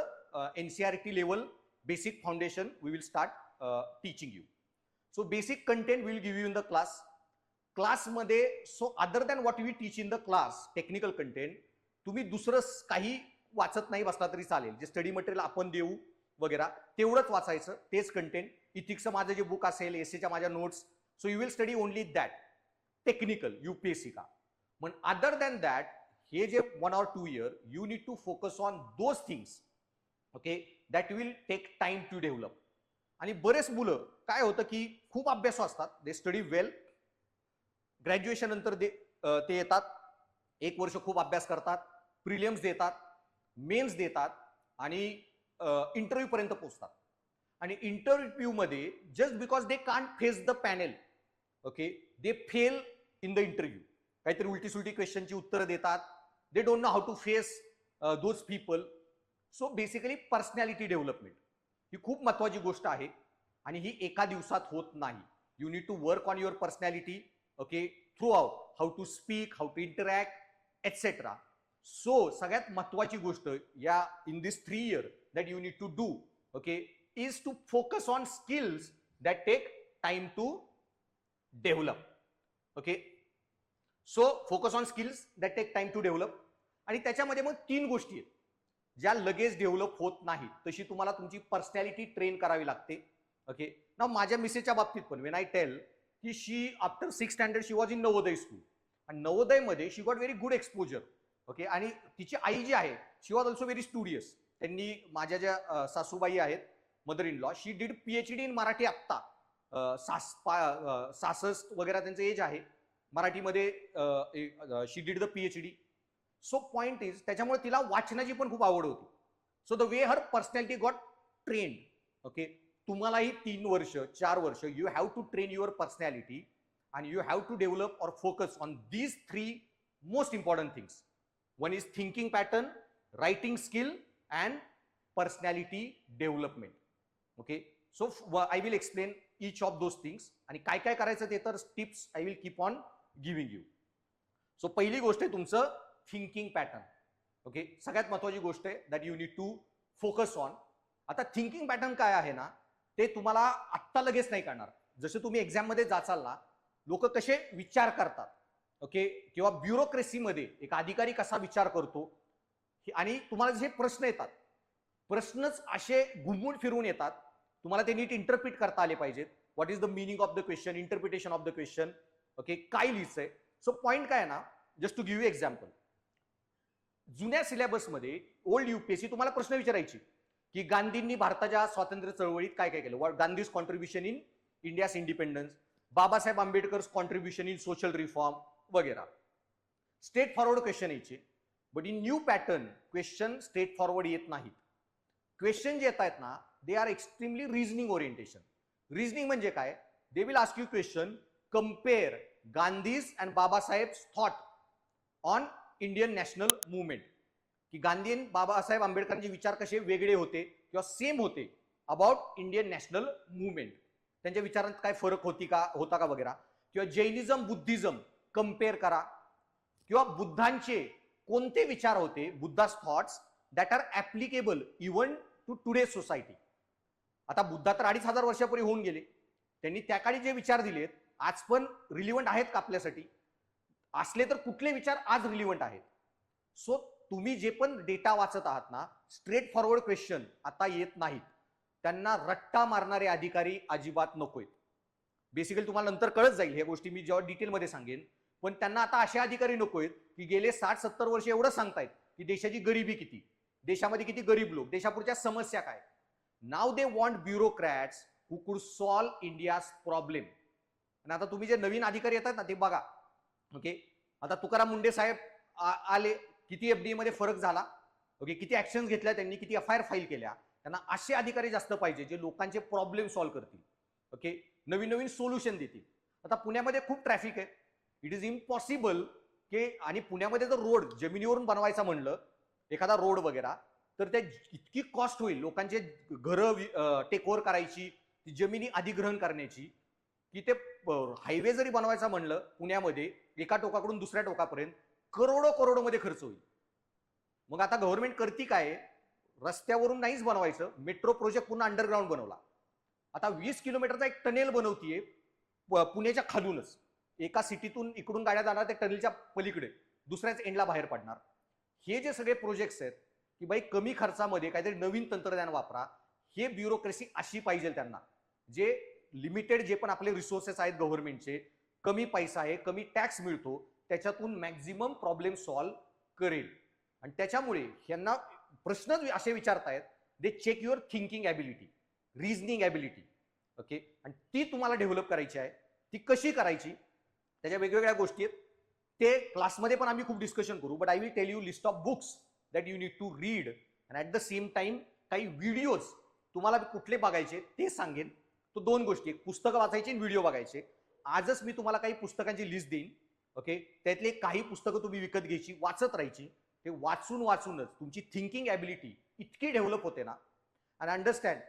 NCERT level basic foundation we will start teaching you. So basic content will give you in the class. क्लासमध्ये so other than what we teach in the class technical content, तुम्ही दुसरं काही वाचत नाही बसला तरी चालेल. जे स्टडी मटेरियल आपण देऊ वगैरे तेवढंच वाचायचं, तेच कंटेंट. इथिक्सचं माझं जे बुक असेल, एसएच्या माझ्या notes, so you will study only that technical UPSC का. पण अदर दॅन दॅट हे जे 1 or 2 year you need to focus on those things. Okay, that will take time to develop. आणि बरेच मुलं काय होतं की खूप अभ्यासू असतात, दे स्टडी वेल, ग्रॅज्युएशन नंतर ते येतात, एक वर्ष खूप अभ्यास करतात, प्रिलिम्स देतात, मेन्स देतात आणि इंटरव्ह्यू पर्यंत पोहोचतात. आणि इंटरव्ह्यू मध्ये just because they can't face the panel, okay, they fail in the interview. काहीतरी उलटी सुलटी क्वेश्चनची उत्तरं देतात, they don't know how to face those people. So basically personality development ही खूप महत्वाची गोष्ट आहे आणि ही एका दिवसात होत नाही. You need to work on your personality, okay, throughout, how to speak, how to interact etcetera. So सगळ्यात महत्वाची गोष्ट या in this 3 year that you need to do, okay, is to focus on skills that take time to develop. Okay, so focus on skills that take time to develop. आणि त्याच्यामध्ये मग 3 गोष्टी आहेत ज्या लगेच डेव्हलप होत नाहीत, तशी तुम्हाला तुमची पर्सनॅलिटी ट्रेन करावी लागते. ओके, ना माझ्या मिसेसच्या बाबतीत पण वेन आय टेल की she after 6th standard she was in Navodaya school, आणि नवोदयमध्ये she got very good exposure. Okay, आणि तिची आई जी आहे she was also very studious. त्यांनी माझ्या ज्या सासूबाई आहेत mother in law, she did PhD in Marathi आत्ता 66 वगैरे त्यांचं एज आहे. मराठीमध्ये she did the PhD. So point is त्याच्यामुळे तिला वाचनाची पण खूप आवड होती. So the way her personality got trained. Okay, तुम्हालाही 3 वर्ष 4 वर्ष you have to train your personality and you have to develop or focus on these 3 most important things. One is thinking pattern, writing skill and personality development. Okay, so I will explain each of those things आणि काय काय करायचं ते तर tips I will keep on giving you. So पहिली गोष्ट आहे तुमचं थिंकिंग पॅटर्न. ओके, सगळ्यात महत्वाची गोष्ट आहे that you need to focus on. आता थिंकिंग पॅटर्न काय आहे ना, ते तुम्हाला आत्ता लगेच नाही करणार. जसे तुम्ही एक्झाम मध्ये जाचाल ना, लोक कसे विचार करतात, ओके, किंवा ब्युरोक्रेसीमध्ये एक अधिकारी कसा विचार करतो, आणि तुम्हाला जे प्रश्न येतात, प्रश्नच असे घुमून फिरून येतात, तुम्हाला ते नीट इंटरप्रिट करता आले पाहिजेत. What is the meaning of the question, interpretation of the question. Okay, काय लिहायचंय. सो पॉइंट काय आहे ना, just to give you example, जुन्या सिलेबसमध्ये ओल्ड युपीएससी तुम्हाला प्रश्न विचारायची की गांधींनी भारताच्या स्वातंत्र्य चळवळीत काय काय केलं, Gandhi's contribution in India's independence, Babasaheb Ambedkar's contribution in social reform वगैरे. स्ट्रेट फॉरवर्ड क्वेश्चन यायचे. But in new pattern question straightforward येत नाहीत. क्वेश्चन जे येत आहेत ना, they are extremely reasoning orientation. Reasoning म्हणजे काय, they will ask you question, compare Gandhi's and Babasaheb thought on Indian national movement. की गांधी आणि बाबासाहेब आंबेडकरांचे विचार कसे वेगळे होते किंवा सेम होते अबाउट इंडियन नॅशनल मुवमेंट, त्यांच्या विचारात काय फरक होता का वगैरे, किंवा जैनिझम बुद्धिझम कम्पेअर करा, किंवा बुद्धांचे कोणते विचार होते, Buddha's thoughts that are applicable even to today society. आता बुद्धा तर 2500 वर्षापूर्वी होऊन गेले, त्यांनी त्या काळी जे विचार दिलेत आज पण रिलिव्हंट आहेत का आपल्यासाठी, असले तर कुठले विचार आज रिलिव्हंट आहेत. सो तुम्ही जे पण डेटा वाचत आहात ना, स्ट्रेट फॉरवर्ड क्वेश्चन आता येत नाहीत, त्यांना रट्टा मारणारे अधिकारी अजिबात नकोय. बेसिकली तुम्हाला नंतर कळत जाईल ह्या गोष्टी मी जेव्हा डिटेलमध्ये सांगेन, पण त्यांना आता असे अधिकारी नकोयत की गेले 60-70 वर्ष एवढं सांगतायत की देशाची गरिबी किती, देशामध्ये किती गरीब लोक, देशापुढच्या समस्या काय. नाव दे वॉन्ट ब्युरोक्रॅट्स हु कुड सॉल्व्ह इंडियाज प्रॉब्लेम. आणि आता तुम्ही जे नवीन अधिकारी येतात ना ते बघा. ओके, आता तुकाराम मुंडे साहेब आले, किती एफडीए मध्ये फरक झाला, ओके, किती ऍक्शन घेतल्या त्यांनी, किती एफआयआर फाईल केल्या. त्यांना असे अधिकारी जास्त पाहिजे जे लोकांचे प्रॉब्लेम सॉल्व्ह करतील, ओके, नवीन नवीन सोल्युशन देतील. आता पुण्यामध्ये खूप ट्रॅफिक आहे, इट इज इम्पॉसिबल की, आणि पुण्यामध्ये जर रोड जमिनीवरून बनवायचा म्हणलं एखादा रोड वगैरे, तर त्या इतकी कॉस्ट होईल लोकांचे घरं टेक ओव्हर करायची, जमिनी अधिग्रहण करण्याची, की ते हायवे जरी बनवायचा म्हणलं पुण्यामध्ये एका टोकाकडून दुसऱ्या टोकापर्यंत करोडो मध्ये खर्च होईल. मग आता गव्हर्नमेंट करती काय, रस्त्यावरून नाहीच बनवायचं, मेट्रो प्रोजेक्ट पुन्हा अंडरग्राऊंड बनवला. आता 20 किलोमीटरचा एक टनेल बनवतीये पुण्याच्या खालूनच, एका सिटीतून इकडून गाड्या जाणार त्या टनेलच्या पलीकडे दुसऱ्याच एंडला बाहेर पडणार. हे जे सगळे प्रोजेक्ट्स आहेत की बाई कमी खर्चामध्ये काहीतरी नवीन तंत्रज्ञान वापरा, हे ब्युरोक्रेसी अशी पाहिजे त्यांना, जे लिमिटेड जे पण आपले रिसोर्सेस आहेत गव्हर्नमेंटचे, कमी पैसा आहे, कमी टॅक्स मिळतो, त्याच्यातून मॅक्झिमम प्रॉब्लेम सॉल्व्ह करेल. आणि त्याच्यामुळे यांना प्रश्न असे विचारतायत, they check your thinking ability, reasoning ability, okay, आणि ती तुम्हाला डेव्हलप करायची आहे. ती कशी करायची, त्याच्या वेगवेगळ्या गोष्टी आहेत, ते क्लासमध्ये पण आम्ही खूप डिस्कशन करू. But I will tell you list of books that you need to read, and at the same time काही व्हिडिओज तुम्हाला कुठले बघायचे ते सांगेन. तो 2 गोष्टी, पुस्तकं वाचायची आणि व्हिडिओ बघायचे. आजच मी तुम्हाला काही पुस्तकांची लिस्ट देईन, ओके, त्यातले काही पुस्तकं तुम्ही विकत घ्यायची, वाचत राहायची. ते वाचूनच तुमची थिंकिंग ॲबिलिटी इतकी डेव्हलप होते ना. आणि अंडरस्टँड,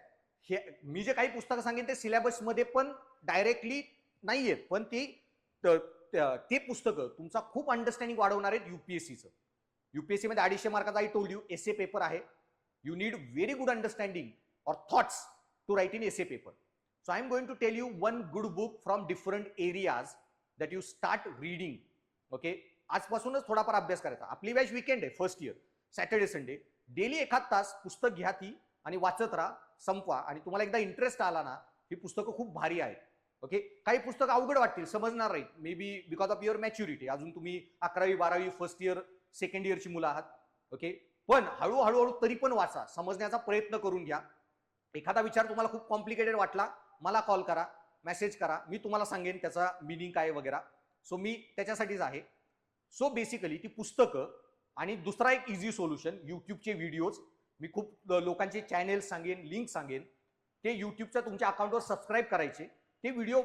हे मी जे काही पुस्तकं सांगेन ते सिलेबसमध्ये पण डायरेक्टली नाही आहेत, पण ते पुस्तकं तुमचा खूप अंडरस्टँडिंग वाढवणार आहेत युपीएससीचं. युपीएससी मध्ये 250 मार्काचा I told you essay paper आहे. You need very good understanding और thoughts to write in essay paper. So I am going to tell you one good book from different areas that you start reading. Okay, आजपासूनच थोडाफार अभ्यास करायचा. आपली batch weekend आहे, first year, Saturday Sunday, daily 1 तास पुस्तक घ्या ती आणि वाचत राहा, संपवा. आणि तुम्हाला एकदा इंटरेस्ट आला ना, ही पुस्तकं खूप भारी आहेत. ओके, काही पुस्तकं अवघड वाटतील, समजणार नाहीत, may be because of your maturity, अजून तुम्ही 11वी 12वी फर्स्ट इयर सेकंड इयरची मुलं आहात. ओके, पण हळूहळू तरी पण वाचा, समजण्याचा प्रयत्न करून घ्या. एखादा विचार तुम्हाला खूप कॉम्प्लिकेटेड वाटला, मला कॉल करा, मेसेज करा, मी तुम्हाला सांगेन त्याचा मिनिंग काय वगैरे. सो मी त्याच्यासाठीच आहे. सो बेसिकली ती पुस्तकं, आणि दुसरा एक इझी सोल्युशन, युट्यूबचे व्हिडिओज. मी खूप लोकांचे चॅनेल सांगेन, लिंक सांगेन, ते युट्यूबच्या तुमच्या अकाउंटवर सबस्क्राईब करायचे, ते व्हिडिओ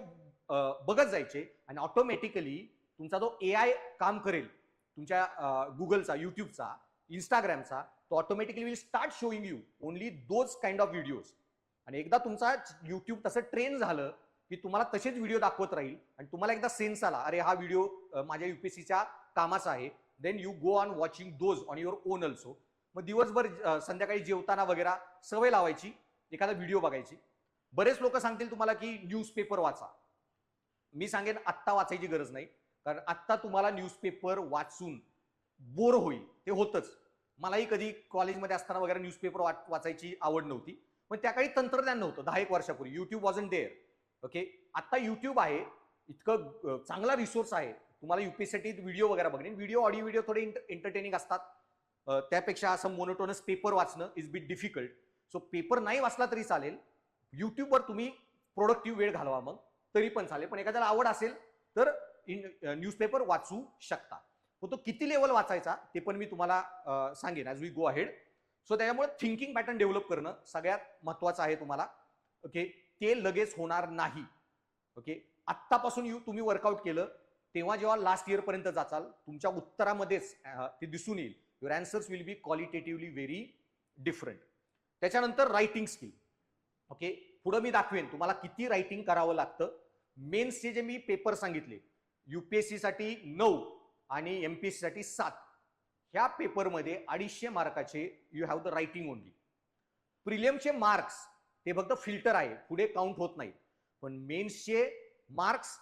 बघत जायचे, आणि ऑटोमॅटिकली तुमचा जो AI काम करेल तुमच्या गुगलचा, युट्यूबचा, इंस्टाग्रामचा, तो automatically will start showing you only those kind of videos. आणि एकदा तुमचा युट्यूब तसं ट्रेन झालं की तुम्हाला तसेच व्हिडिओ दाखवत राहील, आणि तुम्हाला एकदा सेन्स आला, अरे हा व्हिडिओ माझ्या युपीएससीच्या कामाचा आहे, then you go on watching those on your own also. मग दिवसभर संध्याकाळी जेवताना वगैरे सवय लावायची, एखादा व्हिडिओ बघायची. बरेच लोक सांगतील तुम्हाला की न्यूजपेपर वाचा. मी सांगेन आत्ता वाचायची गरज नाही, कारण आत्ता तुम्हाला न्यूजपेपर वाचून बोर होईल, ते होतच. मलाही कधी कॉलेजमध्ये असताना वगैरे न्यूजपेपर वाचायची आवड नव्हती, पण त्या काळी तंत्रज्ञान नव्हतं. 10-1 वर्षापूर्वी युट्यूब वॉजंट देअर. ओके, आता युट्यूब आहे, इतकं चांगला रिसोर्स आहे तुम्हाला युपीएससीसाठी व्हिडिओ वगैरे बघणे. व्हिडिओ, ऑडिओ व्हिडिओ थोडे एंटरटेनिंग असतात, त्यापेक्षा असं मोनोटोनस पेपर वाचणं is bit difficult. So paper नाही वाचला तरी चालेल, युट्यूबवर तुम्ही प्रोडक्टिव्ह वेळ घालवा, मग तरी पण चालेल. पण एखाद्याला आवड असेल तर न्यूजपेपर वाचू शकता. तो किती लेवल वाचायचा ते पण मी तुम्हाला सांगेन as we go ahead. So त्याच्यामुळे थिंकिंग पॅटर्न डेव्हलप करणं सगळ्यात महत्वाचं आहे तुम्हाला. ओके, ते लगेच होणार नाही. ओके, आत्तापासून तुम्ही वर्कआउट केलं, तेव्हा जेव्हा लास्ट इयर पर्यंत जाचाल, तुमच्या उत्तरामध्येच ते दिसून येईल your answers will be qualitatively very different. त्याच्यानंतर रायटिंग स्किल. ओके, पुढं मी दाखवेन तुम्हाला किती रायटिंग करावं लागतं. मेन्सचे जे मी पेपर सांगितले, युपीएससी साठी 9 आणि एमपीएससी साठी 7, ह्या पेपरमध्ये 250 मार्काचे you have the writing only. प्रिलियमचे मार्क्स ते फक्त फिल्टर आहे, पुढे काउंट होत नाही. पण मेन्सचे मार्क्स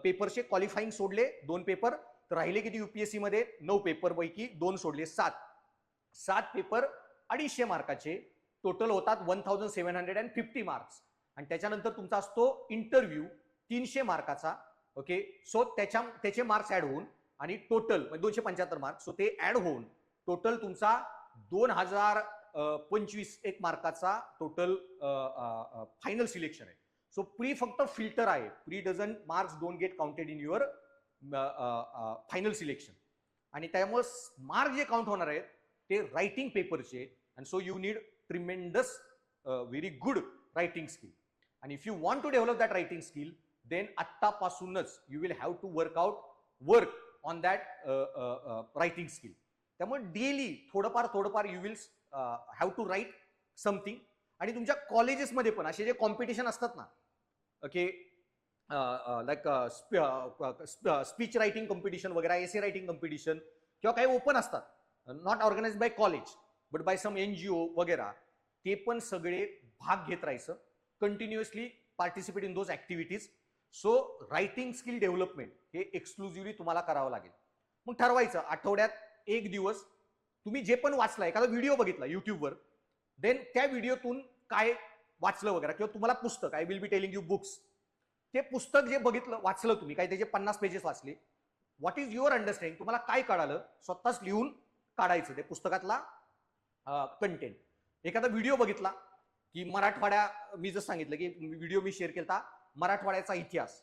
पेपरचे क्वालिफाईंग सोडले 2 पेपर, तर राहिले किती युपीएससी मध्ये? 9 पेपर पैकी 2 सोडले, 7 पेपर 250 मार्काचे टोटल होतात 1750 मार्क्स. आणि त्याच्यानंतर तुमचा असतो इंटरव्ह्यू 300 मार्काचा. ओके, सो त्याचे मार्क्स ऍड होऊन आणि टोटल 275 मार्क्स, सो ते ऍड होऊन टोटल तुमचा 2025 एक मार्काचा टोटल फायनल सिलेक्शन आहे. सो प्री फक्त फिल्टर आहे, pre doesn't marks don't get counted in your final selection. आणि त्यामुळे मार्क जे काउंट होणार आहेत ते रायटिंग पेपरचे. And so you need tremendous very good writing skill. आणि if you want to develop that writing skill, then आत्तापासूनच you will have to work on that writing skill. त्यामुळे डेली थोडंफार you will have to write something. आणि तुमच्या कॉलेजेसमध्ये पण असे जे कॉम्पिटिशन असतात ना, okay, like speech writing competition वगैरे, एसे रायटिंग कॉम्पिटिशन किंवा काही ओपन असतात, not organise by college but bye some NGO वगैरे, ते पण सगळे भाग घेत राहायचं, continuously participate in those activities. So writing skill development हे एक्सक्लुझिव्हली तुम्हाला करावं लागेल. मग ठरवायचं आठवड्यात 1 दिवस तुम्ही जे पण वाचला, एखादा व्हिडिओ बघितला युट्यूबवर, देन त्या व्हिडिओतून काय वाचलं वगैरे, किंवा तुम्हाला पुस्तक, I will be telling you books, ते पुस्तक जे बघितलं वाचलं तुम्ही, काय त्याचे 50 पेजेस वाचले, व्हॉट इज युअर अंडरस्टँडिंग, तुम्हाला काय कळालं स्वतःच लिहून काढायचं ते पुस्तकातला कंटेंट. एखादा व्हिडिओ बघितला की मी जसं सांगितलं की व्हिडिओ मी शेअर केला, मराठवाड्याचा इतिहास,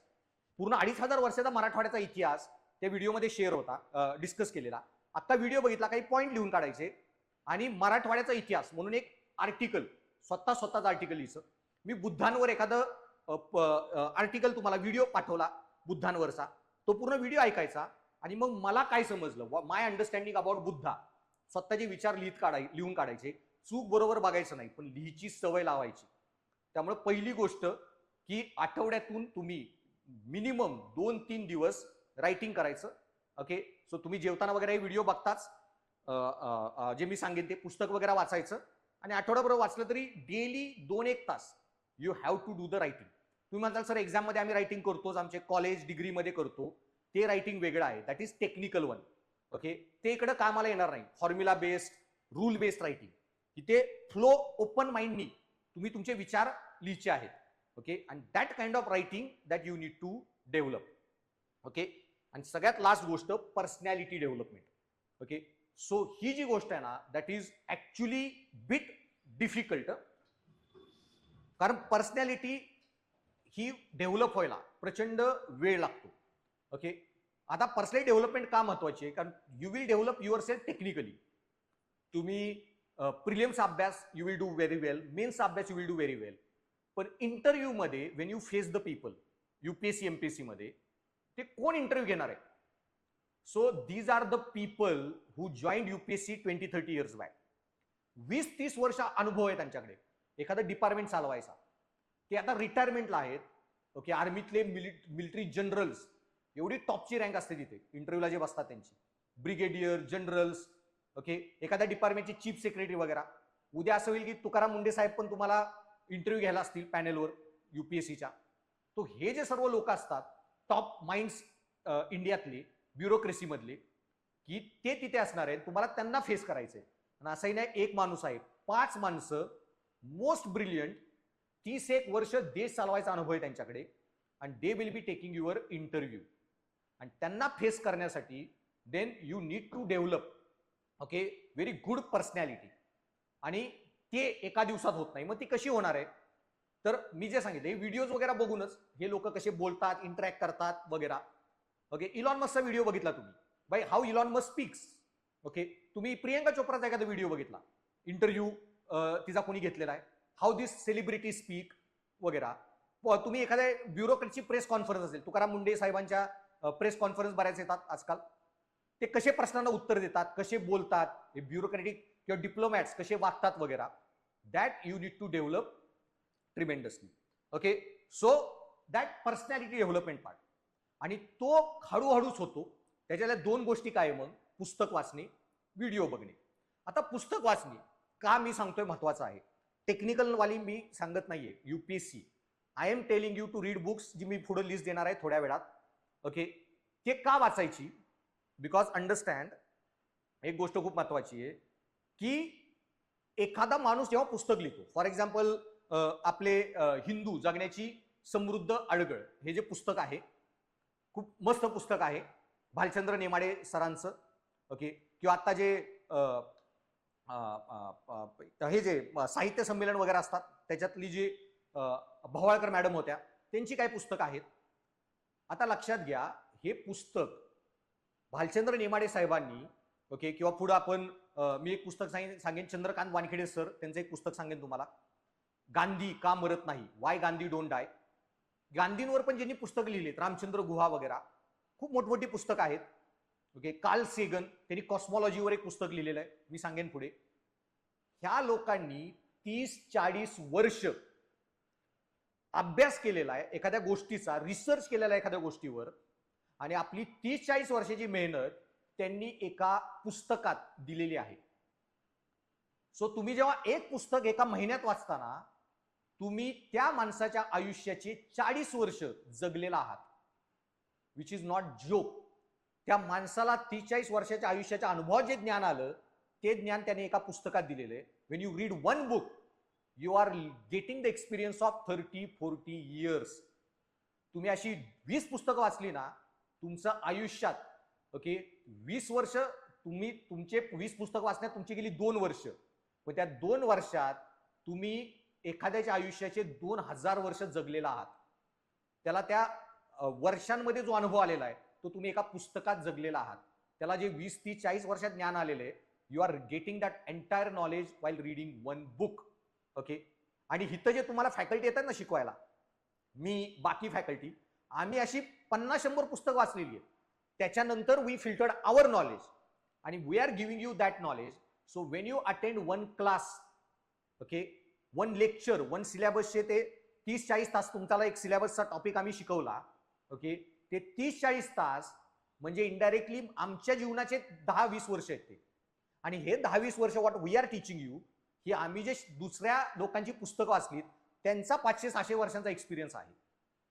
पूर्ण 2500 वर्षाचा मराठवाड्याचा इतिहास त्या व्हिडिओमध्ये शेअर होता, डिस्कस केलेला. आता व्हिडिओ बघितला, काही पॉईंट लिहून काढायचे आणि मराठवाड्याचा इतिहास म्हणून एक आर्टिकल, स्वतःच आर्टिकल लिहायचं. मी बुद्धांवर एखादं आर्टिकल तुम्हाला व्हिडिओ पाठवला बुद्धांवरचा, तो पूर्ण व्हिडिओ ऐकायचा आणि मग मला काय समजलं, माय अंडरस्टँडिंग अबाउट बुद्धा, स्वतःचे विचार लिहून काढायचे. चूक बरोबर बघायचं नाही, पण लिहायची सवय लावायची. त्यामुळे पहिली गोष्ट की आठवड्यातून तुम्ही मिनिमम 2-3 दिवस रायटिंग करायचं. ओके, सो तुम्ही जेवताना वगैरे व्हिडिओ बघताच जे मी सांगेन ते पुस्तक वगैरे वाचायचं आणि आठवड्याभर वाचलं तरी डेली 2-1 तास you have to do the writing. तुम्ही म्हणताल सर एक्झाम मध्ये आम्ही रायटिंग करतोच, आमचे कॉलेज डिग्रीमध्ये करतो, ते रायटिंग वेगळं आहे, that is technical one. Okay, ते इकडे कामाला येणार नाही. Formula based, rule based writing, इथे फ्लो ओपन माइंडनी तुम्ही तुमचे विचार लिहायचे आहेत. Okay, and that kind of writing that you need to develop. Okay, आणि सगळ्यात लास्ट गोष्ट पर्सनॅलिटी डेव्हलपमेंट. ओके, सो ही जी गोष्ट आहे ना, that is actually bit difficult, कारण पर्सनॅलिटी ही डेव्हलप व्हायला प्रचंड वेळ लागतो. ओके, आता पर्सनॅलिटी डेव्हलपमेंट का महत्वाची आहे, कारण you will develop yourself technically. तुम्ही प्रिलिम्स अभ्यास you will do very well, mains अभ्यास you will do very well, पण इंटरव्ह्यू मध्ये when you face the people, UPSC MPSC मध्ये ते कोण इंटरव्ह्यू घेणार आहे? So these are the people who joined UPSC 20-30 years back. 20-30 वर्ष अनुभव आहे त्यांच्याकडे एखादं डिपार्टमेंट चालवायचा. ते आता रिटायरमेंटला आहेत. ओके, आर्मीतले मिलिटरी जनरल्स, एवढी टॉपची रँक असते तिथे इंटरव्ह्यूला जे बसतात त्यांची, ब्रिगेडियर, जनरल्स. ओके, एखाद्या डिपार्टमेंटचे चीफ सेक्रेटरी वगैरे. उद्या असं होईल की तुकाराम मुंडे साहेब पण तुम्हाला इंटरव्ह्यू घ्यायला असतील पॅनेलवर युपीएससीच्या. तो हे जे सर्व लोक असतात टॉप माइंड्स इंडियातले, ब्युरोक्रेसी मधले, की ते तिथे असणार आहेत, तुम्हाला त्यांना फेस करायचंय. आणि असंही नाही एक माणूस आहे, 5 माणसं मोस्ट ब्रिलियंट, 31 वर्ष देश चालवायचा अनुभव आहे त्यांच्याकडे, आणि they will be taking your interview. आणि त्यांना फेस करण्यासाठी then you need to develop okay very good personality. आणि ते एका दिवसात होत नाही. मग ती कशी होणार आहे? तर मी जे सांगितलं, हे व्हिडिओज वगैरे बघूनच हे लोक कसे बोलतात, इंटरॅक्ट करतात वगैरे. ओके, इलॉन मस्कचा व्हिडिओ बघितला तुम्ही, by how Elon Musk speaks. Okay, तुम्ही प्रियंका चोप्राचा एखादा व्हिडिओ बघितला, इंटरव्ह्यू तिचा कोणी घेतलेला आहे, हाऊ दिस सेलिब्रिटी स्पीक वगैरे. तुम्ही एखाद्या ब्युरोक्रेटची प्रेस कॉन्फरन्स असेल, तुकाराम मुंडे साहेबांच्या प्रेस कॉन्फरन्स बऱ्याच येतात आजकाल, ते कसे प्रश्नांना उत्तर देतात, कसे बोलतात, हे ब्युरोक्रॅटिक किंवा डिप्लोमॅट्स कसे वागतात वगैरे, that you need to develop tremendously. Okay, so that personality development part, आणि तो हळूहळूच होतो. त्याच्याला दोन गोष्टी काय मग, पुस्तक वाचणे, व्हिडिओ बघणे. आता पुस्तक वाचणे का मी सांगतोय महत्वाचं आहे, टेक्निकल वाली मी सांगत नाहीये. UPSC I am telling you to read books, जी मी पुढे लिस्ट देणार आहे थोड्या वेळात. ओके, ते का वाचायची, बिकॉज अंडरस्टँड, एक गोष्ट खूप महत्वाची आहे की एखादा माणूस जेव्हा पुस्तक लिहितो, फॉर एक्झाम्पल आपले हिंदू जगण्याची समृद्ध अडगळ हे जे पुस्तक आहे, खूप मस्त पुस्तक आहे भालचंद्र नेमाडे सरांचं. ओके, किंवा आता जे हे जे साहित्य संमेलन वगैरे असतात त्याच्यातली जी भवाळकर मॅडम होत्या त्यांची काय पुस्तकं आहेत. आता लक्षात घ्या, हे पुस्तक भालचंद्र नेमाडे साहेबांनी, ओके, किंवा पुढे आपण मी एक पुस्तक सांगेन, चंद्रकांत वानखेडे सर त्यांचं एक पुस्तक सांगेन तुम्हाला, गांधी का मरत नाही, वाय गांधी डोंट डाय. गांधींवर पण ज्यांनी पुस्तक लिहिलेत, रामचंद्र गुहा वगैरे, खूप मोठमोठी पुस्तकं आहेत. ओके, कार्ल सेगन त्यांनी कॉस्मॉलॉजीवर एक पुस्तक लिहिलेलं आहे, मी सांगेन पुढे. ह्या लोकांनी 30-40 वर्ष अभ्यास केलेला आहे एखाद्या गोष्टीचा, रिसर्च केलेला आहे एखाद्या गोष्टीवर, आणि आपली 30-40 वर्षाची मेहनत त्यांनी एका पुस्तकात दिलेली आहे. सो तुम्ही जेव्हा एक पुस्तक एका महिन्यात वाचताना, तुम्ही त्या माणसाच्या आयुष्याचे 40 वर्ष जगलेला आहात, विच इज नॉट जोक. त्या माणसाला 30-40 वर्षाच्या आयुष्याच्या अनुभवात जे ज्ञान आलं, ते ज्ञान त्याने एका पुस्तकात दिलेलं आहे. When you read one book, you are getting the experience of 30-40 years. तुम्ही अशी 20 पुस्तकं वाचली ना, तुमचं आयुष्यात, ओके, 20 वर्ष, तुम्ही तुमचे 20 पुस्तक वाचण्यात तुमची गेली 2 वर्ष, पण त्या 2 वर्षात तुम्ही एखाद्याच्या आयुष्याचे 2000 वर्ष जगलेला आहात. त्याला त्या वर्षांमध्ये जो अनुभव आलेला आहे तो तुम्ही एका पुस्तकात जगलेला आहात. त्याला जे 20-30-40 वर्षात ज्ञान आलेले आहे, you are getting that entire knowledge while reading one book. Okay, आणि इथं जे तुम्हाला फॅकल्टी येतात ना शिकवायला, मी बाकी फॅकल्टी, आम्ही अशी 50-100 पुस्तक वाचलेली आहे. त्याच्यानंतर वी फिल्टर्ड आवर नॉलेज आणि we are giving you that knowledge. So when you attend one class, okay, one lecture, one सिलेबसचे ते 30-40 तास तुमच्याला एक सिलेबसचा टॉपिक आम्ही शिकवला. ओके, ते 30-40 तास म्हणजे इनडायरेक्टली आमच्या जीवनाचे 10-20 वर्ष आहेत ते. आणि हे 10-20 वर्ष what we are teaching you, ही आम्ही जे दुसऱ्या लोकांची पुस्तकं वाचलीत त्यांचा 500-600 वर्षांचा एक्सपिरियन्स आहे.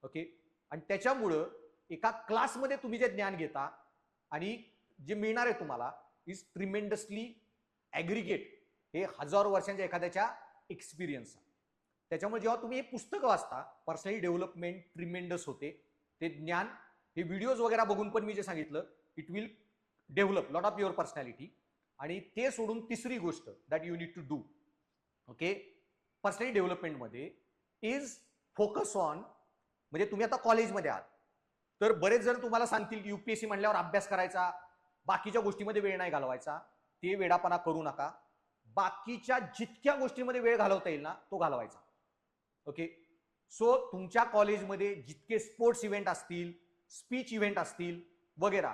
ओके, आणि त्याच्यामुळं एका क्लासमध्ये तुम्ही जे ज्ञान घेता आणि जे मिळणार आहे तुम्हाला इज ट्रिमेंडसली ॲग्रिगेट, हे हजारो वर्षांच्या एखाद्याच्या एक्सपिरियन्स. त्याच्यामुळे जेव्हा तुम्ही हे पुस्तकं वाचता, पर्सनॅलिटी डेव्हलपमेंट ट्रिमेंडस होते. ते ज्ञान, हे व्हिडिओज वगैरे बघून पण मी जे सांगितलं, it will develop lot of your personality. आणि ते सोडून तिसरी गोष्ट that you need to do, okay, personality डेव्हलपमेंटमध्ये इज फोकस ऑन, म्हणजे तुम्ही आता कॉलेजमध्ये आहात तर बरेच जण तुम्हाला सांगतील की UPSC म्हणल्यावर अभ्यास करायचा, बाकीच्या गोष्टीमध्ये वेळ नाही घालवायचा. ते वेडापणा करू नका. बाकीच्या जितक्या गोष्टींमध्ये वेळ घालवता येईल ना तो घालवायचा. ओके, सो तुमच्या कॉलेजमध्ये जितके स्पोर्ट्स इव्हेंट असतील, स्पीच इव्हेंट असतील वगैरे,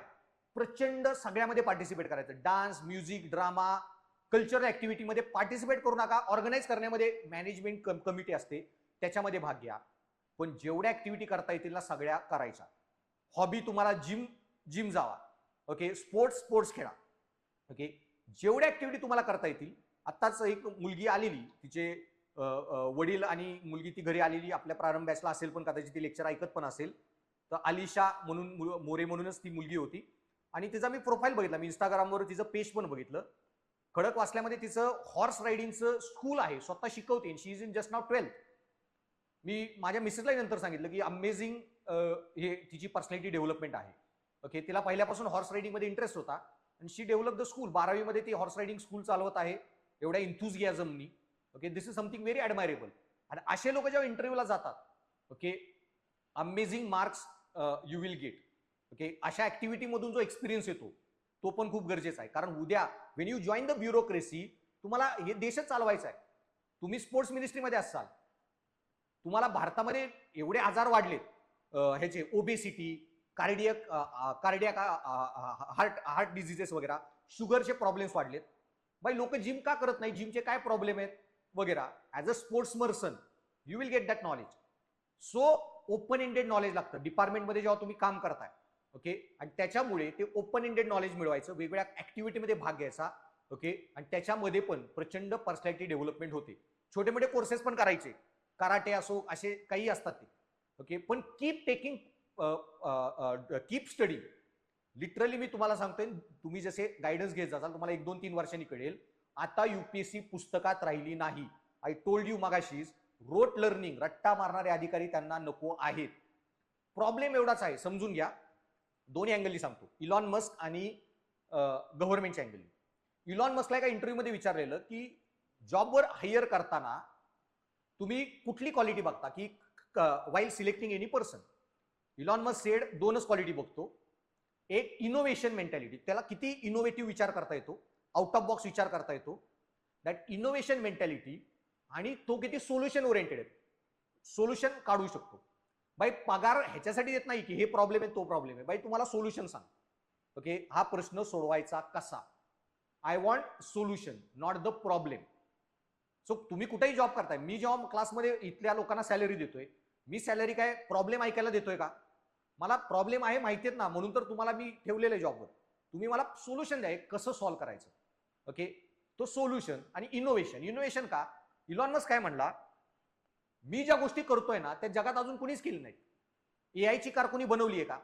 प्रचंड सगळ्यामध्ये पार्टिसिपेट करायचं. डान्स, म्युझिक, ड्रामा, कल्चरल ऍक्टिव्हिटीमध्ये पार्टिसिपेट करू नका. ऑर्गनाईज करण्यामध्ये मॅनेजमेंट कमिटी असते, त्याच्यामध्ये भाग घ्या. पण जेवढ्या ऍक्टिव्हिटी करता येतील ना सगळ्या करायच्या. हॉबी तुम्हाला जिम जावा, ओके, स्पोर्ट्स खेळा. ओके, जेवढ्या ऍक्टिव्हिटी तुम्हाला करता येतील. आत्ताच एक मुलगी आलेली, तिचे वडील आणि मुलगी ती घरी आलेली, आपल्या प्रारंभ बॅचला असेल पण कदाचित ती लेक्चर ऐकत पण असेल. तर अलिशा म्हणून मोरे म्हणूनच ती मुलगी होती. आणि तिचा मी प्रोफाईल बघितला, मी इंस्टाग्रामवर तिचं पेज पण बघितलं. खडकवासल्यामध्ये तिचं हॉर्स रायडिंगचं स्कूल आहे, स्वतः शिकवते. शी इज इन जस्ट नाव 12th. मी माझ्या मिसेसला नंतर सांगितलं की अमेझिंग हे तिची पर्सनॅलिटी डेव्हलपमेंट आहे. ओके, तिला पहिल्यापासून हॉर्स रायडिंगमध्ये इंटरेस्ट होता आणि शी डेव्हलप द स्कूल. 12वी मध्ये ती हॉर्स रायडिंग स्कूल चालवत आहे एवढ्या इंथुझियाझमनी. Okay, this is something very admirable. आणि असे लोक जेव्हा इंटरव्ह्यूला जातात, okay, amazing marks you will get. Okay, अशा ऍक्टिव्हिटीमधून जो एक्सपिरियन्स येतो तो पण खूप गरजेचा आहे. कारण उद्या Wien you join the bureaucracy, तुम्हाला हे देशच चालवायचा आहे. तुम्ही स्पोर्ट्स मिनिस्ट्रीमध्ये असाल, तुम्हाला भारतामध्ये एवढे आजार वाढलेत, ह्याचे ओबेसिटी, कार्डियक हार्ट डिझिजेस वगैरे, शुगरचे प्रॉब्लेम्स वाढलेत. बाई लोक जिम का करत नाही, जिमचे काय प्रॉब्लेम आहेत वगैरे. As a sports person you will get that knowledge. So open ended knowledge लागतं डिपार्टमेंटमध्ये जेव्हा तुम्ही काम करताय. ओके, आणि त्याच्यामुळे ते ओपन एंडेड नॉलेज मिळवायचं, वेगवेगळ्या ऍक्टिव्हिटीमध्ये भाग घ्यायचा. ओके, आणि त्याच्यामध्ये पण प्रचंड पर्सनॅलिटी डेव्हलपमेंट होते. छोटे मोठे कोर्सेस पण करायचे, कराटे असो, असे काही असतात ते. ओके, पण keep taking, keep study. Literally मी तुम्हाला सांगतोय, तुम्ही जसे गायडन्स घेत जाल तुम्हाला 1-2-3 वर्षांनी कळेल. आता युपीएससी पुस्तकात राहिली नाही. आय टोल्ड यू मगाशीच, रोट लर्निंग, रट्टा मारणारे अधिकारी त्यांना नको आहेत. प्रॉब्लेम एवढाच आहे, समजून घ्या. दोन्ही अँगलनी सांगतो, इलॉन मस्क आणि गव्हर्नमेंटच्या अँगलनी. इलॉन मस्कला एका इंटरव्ह्यूमध्ये विचारलेलं की जॉबवर हायर करताना तुम्ही कुठली क्वालिटी बघता, की while selecting any person. Elon Musk sed, दोनच क्वालिटी बघतो. एक इनोव्हेशन मेंटॅलिटी, त्याला किती इनोव्हेटिव्ह विचार करता येतो, आउट ऑफ बॉक्स विचार करता येतो, दॅट इनोव्हेशन मेंटॅलिटी. आणि तो किती सोल्युशन ओरिएंटेड आहे, सोल्युशन काढू शकतो. बाई पगार ह्याच्यासाठी देत नाही की हे प्रॉब्लेम आहे तो प्रॉब्लेम आहे, बाई तुम्हाला सोल्युशन सांग. ओके, हा प्रश्न सोडवायचा कसा. I want solution, not the problem. So तुम्ही कुठेही जॉब करताय, मी जेव्हा क्लासमध्ये इथल्या लोकांना सॅलरी देतोय, मी सॅलरी काय प्रॉब्लेम ऐकायला देतोय का? मला प्रॉब्लेम आहे माहिती आहेत ना, म्हणून तर तुम्हाला मी ठेवलेलं आहे जॉबवर. तुम्ही मला सोल्युशन द्या, कसं सॉल्व्ह करायचं. ओके, तो सोल्युशन. आणि इनोव्हेशन, इनोव्हेशन का, इलॉन मस्क काय म्हणला, मी ज्या गोष्टी करतोय ना त्या जगात अजून कोणीच केली नाही. एआयची कार कोणी बनवली आहे का?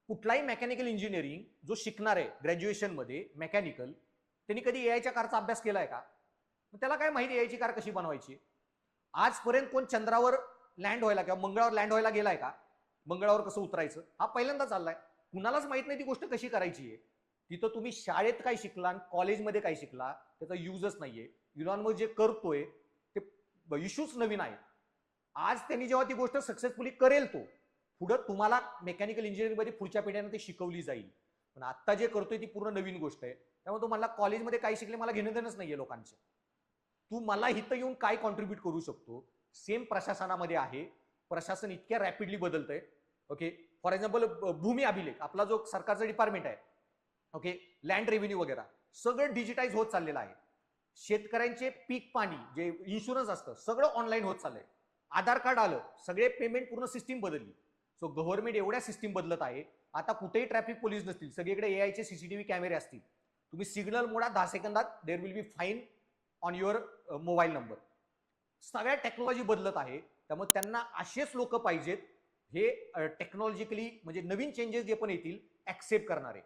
कुठलाही मेकॅनिकल इंजिनिअरिंग जो शिकणार आहे ग्रॅज्युएशन मध्ये मेकॅनिकल, त्यांनी कधी एआयच्या कारचा अभ्यास केलाय का? त्याला काय माहिती एआयची कार कशी बनवायची? आजपर्यंत कोण चंद्रावर लँड व्हायला किंवा मंगळावर लँड व्हायला गेलाय का? मंगळावर कसं उतरायचं हा पहिल्यांदा चाललाय. कुणालाच माहित नाही ती गोष्ट कशी करायची आहे. तिथं तुम्ही शाळेत काय शिकला आणि कॉलेजमध्ये काय शिकला त्याचा युजच नाहीये. इलॉन मस्क जे करतोय ते इश्यूच नवीन आहे. आज त्यांनी जेव्हा ती गोष्ट सक्सेसफुली करेल, तो पुढे तुम्हाला मेकॅनिकल इंजिनिअरिंग मध्ये पुढच्या पिढ्यांना ते शिकवली जाईल. पण आता जे करतोय ती पूर्ण नवीन गोष्ट आहे. त्यामुळे तो मला कॉलेजमध्ये काय शिकले मला घेणं देणंच नाहीये लोकांचे. तू मला इथं येऊन काय कॉन्ट्रीब्यूट करू शकतो. सेम प्रशासनामध्ये आहे, प्रशासन इतक्या रॅपिडली बदलतंय. ओके, फॉर एक्झाम्पल भूमी अभिलेख आपला जो सरकारचा डिपार्टमेंट आहे, ओके, लँड रेव्हेन्यू वगैरे सगळं डिजिटाइज होत चाललेलं आहे. शेतकऱ्यांचे पीक पाणी जे इन्शुरन्स असतं सगळं ऑनलाईन होत चाललंय. आधार कार्ड आलं, सगळे पेमेंट पूर्ण सिस्टीम बदलली. सो गव्हर्नमेंट एवढ्या सिस्टीम बदलत आहे, आता कुठेही ट्रॅफिक पोलीस नसतील, सगळीकडे एआयचे सीसीटीव्ही कॅमेरे असतील. तुम्ही सिग्नल मोडा 10 सेकंदात, there will be fine on your mobile number. सगळ्या टेक्नॉलॉजी बदलत आहे. त्यामुळे त्यांना असेच लोक पाहिजेत हे टेक्नॉलॉजिकली म्हणजे नवीन चेंजेस जे पण येतील ऍक्सेप्ट करणारे.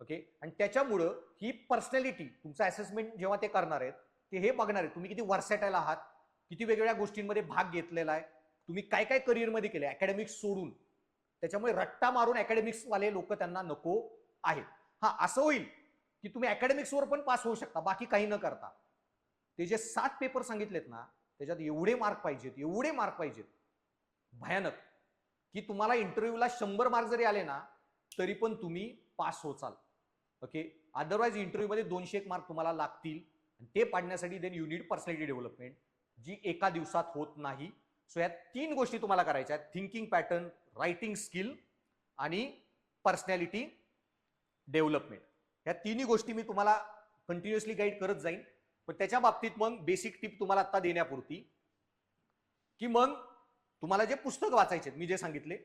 ओके, आणि त्याच्यामुळं ही पर्सनॅलिटी तुमचं असेसमेंट जेव्हा ते करणार आहेत ते हे बघणार आहेत तुम्ही किती वर्सॅटाईल आहात, किती वेगवेगळ्या गोष्टींमध्ये भाग घेतलेला आहे, तुम्ही काय काय करिअरमध्ये केले अकॅडमिक्स सोडून. त्याच्यामुळे रट्टा मारून अकॅडमिक्स वाले लोक त्यांना नको आहेत. हा, असं होईल की तुम्ही अकॅडमिक्सवर पण पास होऊ शकता बाकी काही न करता. ते जे 7 पेपर सांगितलेत ना त्याच्यात एवढे मार्क पाहिजेत, एवढे मार्क पाहिजेत भयानक, की तुम्हाला इंटरव्ह्यूला 100 मार्क जरी आले ना तरी पण तुम्ही पास होचाल. ओके, अदरवाइज इंटरव्ह्यू मध्ये 201 मार्क तुम्हाला लागतील. ते पाडण्यासाठी then you need personality development जी एका दिवसात होत नाही. सो या 3 गोष्टी तुम्हाला करायच्या आहेत, थिंकिंग पॅटर्न, रायटिंग स्किल आणि पर्सनॅलिटी डेव्हलपमेंट. या 3 गोष्टी मी तुम्हाला कंटिन्युअसली गाईड करत जाईन. पण त्याच्या बाबतीत मग बेसिक टिप तुम्हाला आता देण्यापुरती की मग तुम्हाला जे पुस्तक वाचायचे मी जे सांगितले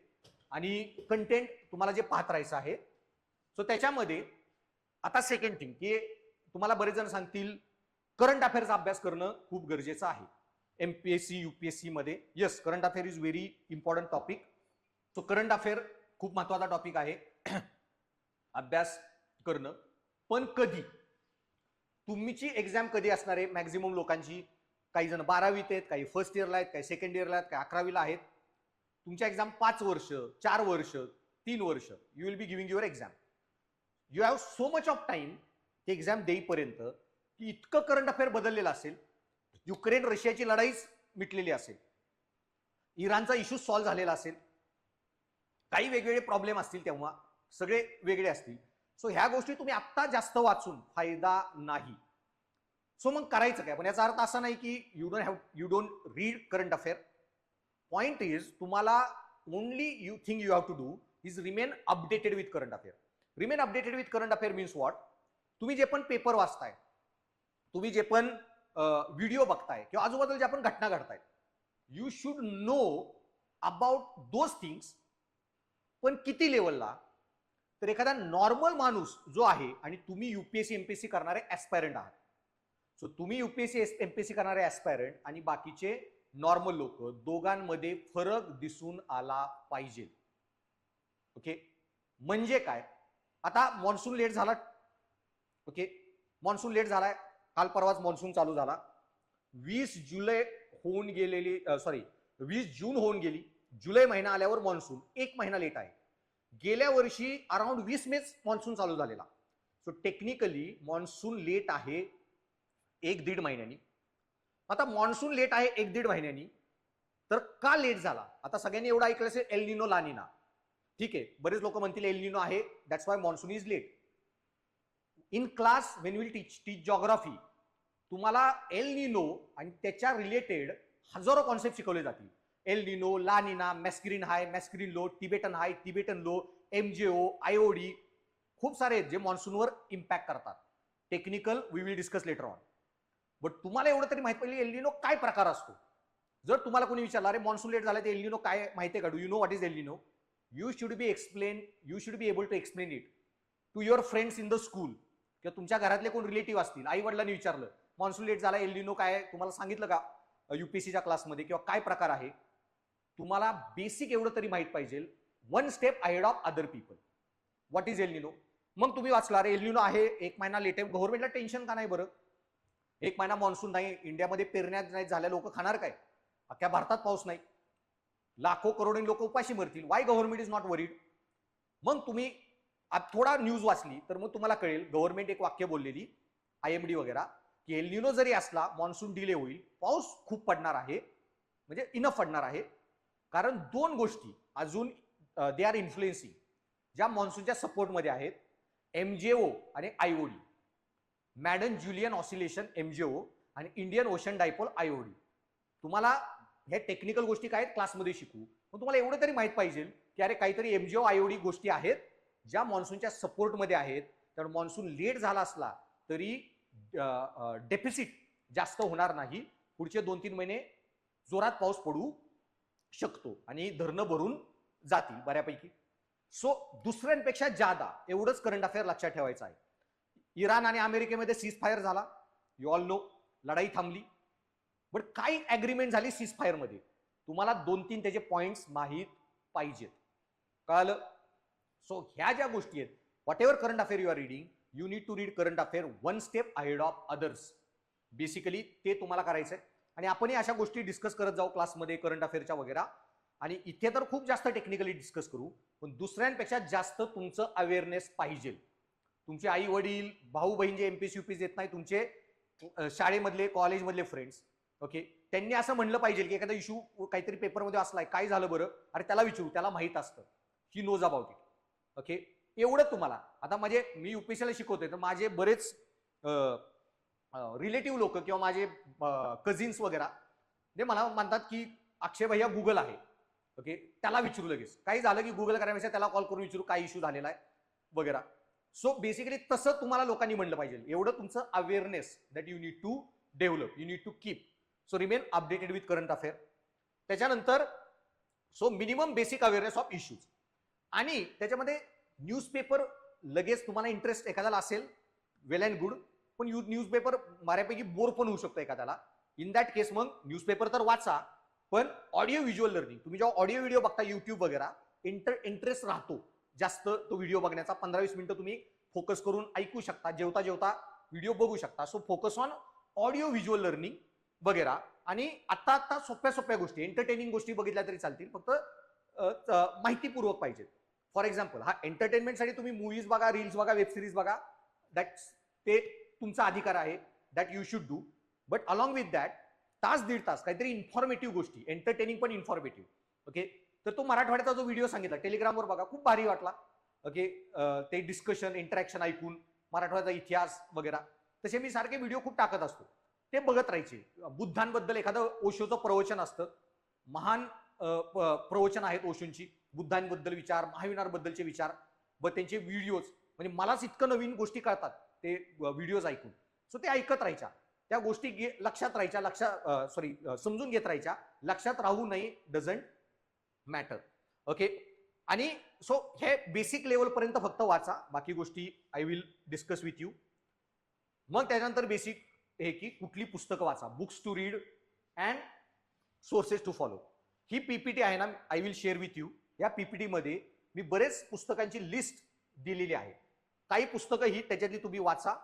आणि कंटेंट तुम्हाला जे पाहत राहायचं आहे. सो त्याच्यामध्ये आता सेकंड थिंग की तुम्हाला बरेच जण सांगतील करंट अफेअर्सचा अभ्यास करणं खूप गरजेचं आहे एमपीएससी यूपीएससी मध्ये. Yes, current affair is very important topic. So current affair खूप महत्वाचा टॉपिक आहे अभ्यास करणं. पण कधी तुमची एक्झाम कधी असणार आहे मॅक्झिमम लोकांची, काही जण 12वीत आहेत, काही फर्स्ट इयरला आहेत, काही सेकंड इयरला आहेत, काही 11वीला आहेत. तुमच्या एक्झाम 5 वर्ष, 4 वर्ष, 3 वर्ष you will be giving your exam. You have so much of time ते एक्झाम देईपर्यंत की इतकं करंट अफेअर बदललेलं असेल. युक्रेन रशियाची लढाईच मिटलेली असेल, इराणचा इश्यू सॉल्व्ह झालेला असेल, काही वेगवेगळे प्रॉब्लेम असतील तेव्हा सगळे वेगळे असतील. सो ह्या गोष्टी तुम्ही आत्ता जास्त वाचून फायदा नाही. सो मग करायचं काय? पण याचा अर्थ असा नाही की you don't read current affair. Point is तुम्हाला only you think you have to do is remain updated with current affair. Remain updated with current affair means what? तुम्ही जे पण पेपर वाचताय, तुम्ही जे पण व्हिडिओ बघताय किंवा आजूबाजूला ज्या पण घटना घडतायत, you should know about those things. पण किती लेवलला? तर एखादा नॉर्मल माणूस जो आहे आणि तुम्ही युपीएससी एमपीएससी करणारे ऍस्पायरंट आहात, सो तुम्ही युपीएससी एमपीएससी करणारे ऍस्पायरंट आणि बाकीचे नॉर्मल लोक, दोघांमध्ये फरक दिसून आला पाहिजे. ओके, म्हणजे काय? आता मॉन्सून लेट झाला, ओके, मॉन्सून लेट झालाय, काल परवाच मॉन्सून चालू झाला. 20 जुलै होऊन गेलेली, 20 जून होऊन गेली, जुलै महिना आल्यावर मॉन्सून 1 महिना लेट आहे. गेल्या वर्षी अराउंड 20 मेच मॉन्सून चालू झालेला. सो टेक्निकली मॉन्सून लेट आहे 1-1.5 महिन्यांनी. आता मॉन्सून लेट आहे 1-1.5 महिन्यांनी, तर का लेट झाला? आता सगळ्यांनी एवढं ऐकलं असेल एल निनो ला निना. ठीक आहे, बरेच लोक म्हणतील एल निनो आहे, that's why monsoon is late. In class when will teach geography, तुम्हाला एल निनो आणि त्याच्या रिलेटेड हजारो कॉन्सेप्ट शिकवले जातील. El Nino, La Nina, Mascarene High, Mascarene Low, Tibetan High, Tibetan Low, MJO, IOD, खूप सारे आहेत जे मॉन्सूनवर इम्पॅक्ट करतात. Technical we will discuss later on. But तुम्हाला एवढं तरी माहित पाहिजे एल निनो काय प्रकार असतो. जर तुम्हाला कोणी विचारलं अरे मॉन्सून लेट झाला तर एल निनो काय माहिती आहे का, do you know what is El Nino? You should be able to explain it to your friends in the school, किंवा तुमच्या घरातले कोण रिलेटिव्ह असतील, आई वडिलांनी विचारलं मॉन्सून लेट झाला, एल निनो काय, तुम्हाला सांगितलं का युपीएससीच्या क्लासमध्ये किंवा काय प्रकार आहे? तुम्हाला बेसिक एवढं तरी माहित पाहिजे, 1 step ahead of other people. What is El निनो? मग तुम्ही वाचला अरे एल निनो आहे 1 महिना लेट आहे, गव्हर्नमेंटला टेन्शन का नाही बरं? 1 महिना मॉन्सून नाही, इंडियामध्ये पेरण्या नाही झाल्या, लोक खाणार काय? अख्ख्या भारतात पाऊस नाही, लाखो करोडो लोक उपाशी मरतील. Why government is not worried? मग तुम्ही थोडा न्यूज वाचली तर मग तुम्हाला कळेल, गव्हर्नमेंट एक वाक्य बोललेली आयएमडी वगैरे, की एल निनो जरी असला मॉन्सून डिले होईल, पाऊस खूप पडणार आहे, म्हणजे इनफ पडणार आहे. कारण 2 गोष्टी अजून दे आर इन्फ्लुएन्सिंग, ज्या मॉन्सूनच्या सपोर्टमध्ये आहेत, एमजेओ आणि आयओडी, मॅडन ज्युलियन ऑसिलेशन एमजेओ आणि इंडियन ओशन डायपोल आयओडी. तुम्हाला हे टेक्निकल गोष्टी काय क्लासमध्ये शिकू, पण तुम्हाला एवढं तरी माहित पाहिजे की अरे काहीतरी एमजेओ आयओडी गोष्टी आहेत ज्या मॉन्सूनच्या सपोर्टमध्ये आहेत. तर मॉन्सून लेट झाला असला तरी डेफिसिट जास्त होणार नाही, पुढचे 2-3 महिने जोरात पाऊस पडू शकतो आणि धरणं भरून जातील बऱ्यापैकी. सो दुसऱ्यांपेक्षा जादा एवढंच करंट अफेअर लक्षात ठेवायचं आहे. इराण आणि अमेरिकेमध्ये सीज फायर झाला, यू ऑल नो, लढाई थांबली. बट काय ऍग्रीमेंट झाली सीज फायर मध्ये, तुम्हाला 2-3 त्याचे पॉइंट्स माहीत पाहिजेत, कळलं? सो ह्या ज्या गोष्टी आहेत, whatever current affair you are reading, you need to read current affair 1 step ahead of others. Basically ते तुम्हाला करायचंय आणि आपणही अशा गोष्टी डिस्कस करत जाऊ क्लासमध्ये करंट अफेअरच्या वगैरे. आणि इथे तर खूप जास्त टेक्निकली डिस्कस करू, पण दुसऱ्यांपेक्षा जास्त तुमचं अवेअरनेस पाहिजे. तुमचे आई वडील, भाऊ बहीण जे एमपीएससी यूपीएससी देत नाही, तुमचे शाळेमधले कॉलेजमधले फ्रेंड्स, ओके, त्यांनी असं म्हणलं पाहिजे की एखादा इश्यू काहीतरी पेपरमध्ये असलाय, काय झालं बरं, अरे त्याला विचारू, त्याला माहित असतं, he knows about it. Okay, एवढं तुम्हाला. आता म्हणजे मी युपीएससीला शिकवतोय तर माझे बरेच रिलेटिव्ह लोक किंवा माझे कझिन्स वगैरे ते मला म्हणतात की अक्षय भैया गुगल आहे, ओके, त्याला विचारू लगेच, काही झालं की गुगल करायपेक्षा त्याला कॉल करून विचारू काय इश्यू झालेला आहे वगैरे. सो बेसिकली तसं तुम्हाला लोकांनी म्हणलं पाहिजे. एवढं तुमचं awareness that you need to develop, you need to keep. So remain updated with current affair. त्याच्यानंतर so minimum basic awareness of issues. आणि त्याच्यामध्ये न्यूजपेपर लगेच तुम्हाला इंटरेस्ट एखाद्याला असेल, वेल अँड गुड, पण न्यूजपेपर बऱ्यापैकी बोर पण होऊ शकतो एखाद्याला. इन दॅट केस मग न्यूजपेपर तर वाचा, पण ऑडिओ व्हिज्युअल लर्निंग, तुम्ही जेव्हा ऑडिओ व्हिडिओ बघता युट्यूब वगैरे, इंटरेस्ट राहतो जास्त तो व्हिडिओ बघण्याचा. 15-20 मिनिटं तुम्ही फोकस करून ऐकू शकता, जेवता जेवता व्हिडिओ बघू शकता. So focus on audio visual learning वगैरे. आणि आता सोप्या गोष्टी, एंटरटेनिंग गोष्टी बघितल्या तरी चालतील, फक्त माहितीपूर्वक पाहिजेत. फॉर एक्झाम्पल, हा एंटरटेनमेंटसाठी तुम्ही मूवीज बघा, रील्स बघा, वेब सिरीज बघा, ते तुमचा अधिकार आहे, that you should do. But along with that 1-1.5 तास काहीतरी इन्फॉर्मेटिव्ह गोष्टी, एंटरटेनिंग पण इन्फॉर्मेटिव्ह. ओके, तर तो मराठवाड्याचा जो व्हिडिओ सांगितला टेलिग्रामवर बघा, खूप भारी वाटला. ओके, ते डिस्कशन इंटरॅक्शन ऐकून, मराठवाड्याचा इतिहास वगैरे, तसे मी सारखे व्हिडिओ खूप टाकत असतो, ते बघत राहायचे. बुद्धांबद्दल एखादं ओशोचं प्रवचन असतं, महान प्रवचन आहेत ओशोंची, बुद्धांबद्दल विचार, महावीरांबद्दलचे विचार व त्यांचे व्हिडिओज, म्हणजे मलाच इतकं नवीन गोष्टी कळतात ते व्हिडिओज ऐकून. सो ते ऐकत राहायच्या, त्या गोष्टी लक्षात राहायच्या, समजून घेत राहायच्या, लक्षात राहू नये डझंट मॅटर. ओके. आणि सो हे बेसिक लेवल पर्यंत फक्त वाचा, बाकी गोष्टी I will discuss with you. मग त्यानंतर बेसिक हे की कुठली पुस्तकं वाचा, books to read and sources to follow. ही पीपीटी आहे ना, I will share with you. या पीपीटी मध्ये मी बरेच पुस्तकांची लिस्ट दिलेली आहे. काही पुस्तकं ही त्याच्यातली तुम्ही वाचा.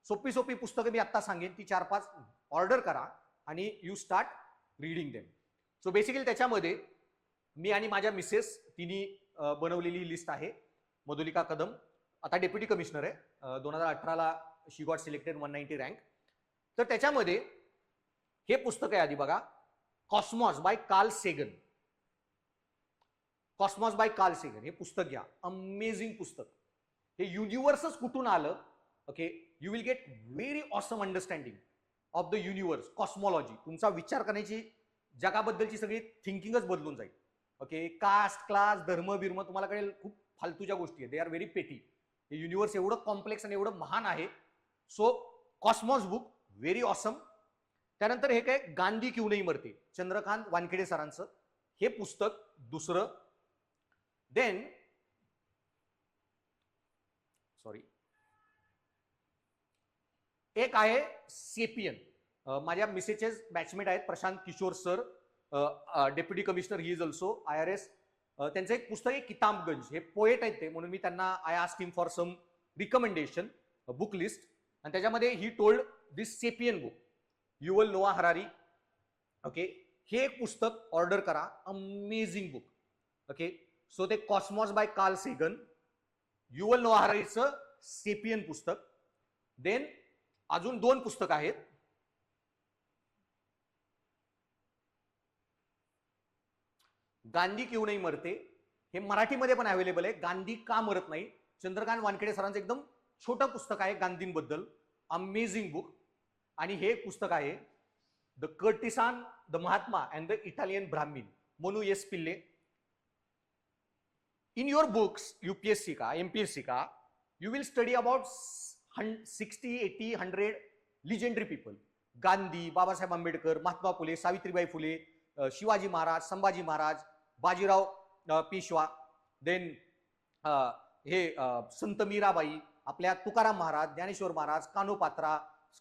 सोपी सोपी पुस्तकं मी आता सांगेन, ती 4-5 ऑर्डर करा आणि you start reading them. So basically त्याच्यामध्ये मी आणि माझ्या मिसेस तिने बनवलेली लिस्ट आहे. मधुलिका कदम आता डेप्युटी कमिशनर आहे, 2018ला शी गॉट सिलेक्टेड 190 रँक. तर त्याच्यामध्ये हे पुस्तक आहे, आधी बघा, Cosmos by Carl Sagan. Cosmos by Carl Sagan हे पुस्तक घ्या, अमेझिंग पुस्तक. हे युनिव्हर्सच कुठून आलं, okay, you will get very awesome understanding of the universe, cosmology. तुमचा विचार करण्याची, जगाबद्दलची सगळी थिंकिंगच बदलून जाईल. ओके, कास्ट, क्लास, धर्म, बिर्म तुम्हाला कळेल, खूप फालतूच्या गोष्टी आहेत, दे आर व्हेरी पेटी. हे युनिव्हर्स एवढं कॉम्प्लेक्स आणि एवढं महान आहे. So Cosmos book very awesome. त्यानंतर हे काय, गांधी क्यों नहीं मरते, चंद्रकांत वानखेडे सरांचं हे पुस्तक दुसरं. देन एक आहे सेपियन. माझ्या मिसेसचेच बॅचमेट आहेत, Prashant Kishor sir, deputy commissioner, he is also IRS. त्यांचं एक पुस्तक आहे किताबगंज. हे पोएट आहेत ते, म्हणून मी त्यांना I ask him for some recommendation book list. आणि त्याच्यामध्ये he told this Sapien book, Yuval Noah Harari. Okay, हे एक पुस्तक ऑर्डर करा, अमेझिंग बुक. ओके, सो ते Cosmos by Carl Sagan, Yuval Noah हरारीचं सेपियन पुस्तक. देन अजून 2 पुस्तक आहेत. गांधी क्यों नहीं मरते, हे मराठीमध्ये पण अवेलेबल आहे, गांधी का मरत नाही. चंद्रकांत वानखेडे सरांचं एकदम छोटं पुस्तक आहे गांधींबद्दल, अमेझिंग बुक. आणि हे पुस्तक आहे the courtesan, the Mahatma and the Italian Brahmin, Manu S Pillai. In your books UPSC का, MPSC का, you will study about 60, 80, 100 legendary people. Gandhi, Babasaheb Ambedkar, Mahatma Phule, Savitribai Phule, Shivaji Maharaj, Sambhaji Maharaj, Bajirao Peshwa. Then हे संत मीराबाई, आपल्या तुकाराम महाराज, ज्ञानेश्वर महाराज, कानोपात्रा,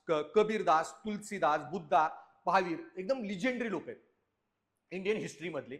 कबीरदास, तुलसीदास, बुद्धा, महावीर, एकदम लिजेंडरी लोक आहेत इंडियन हिस्ट्री मधले.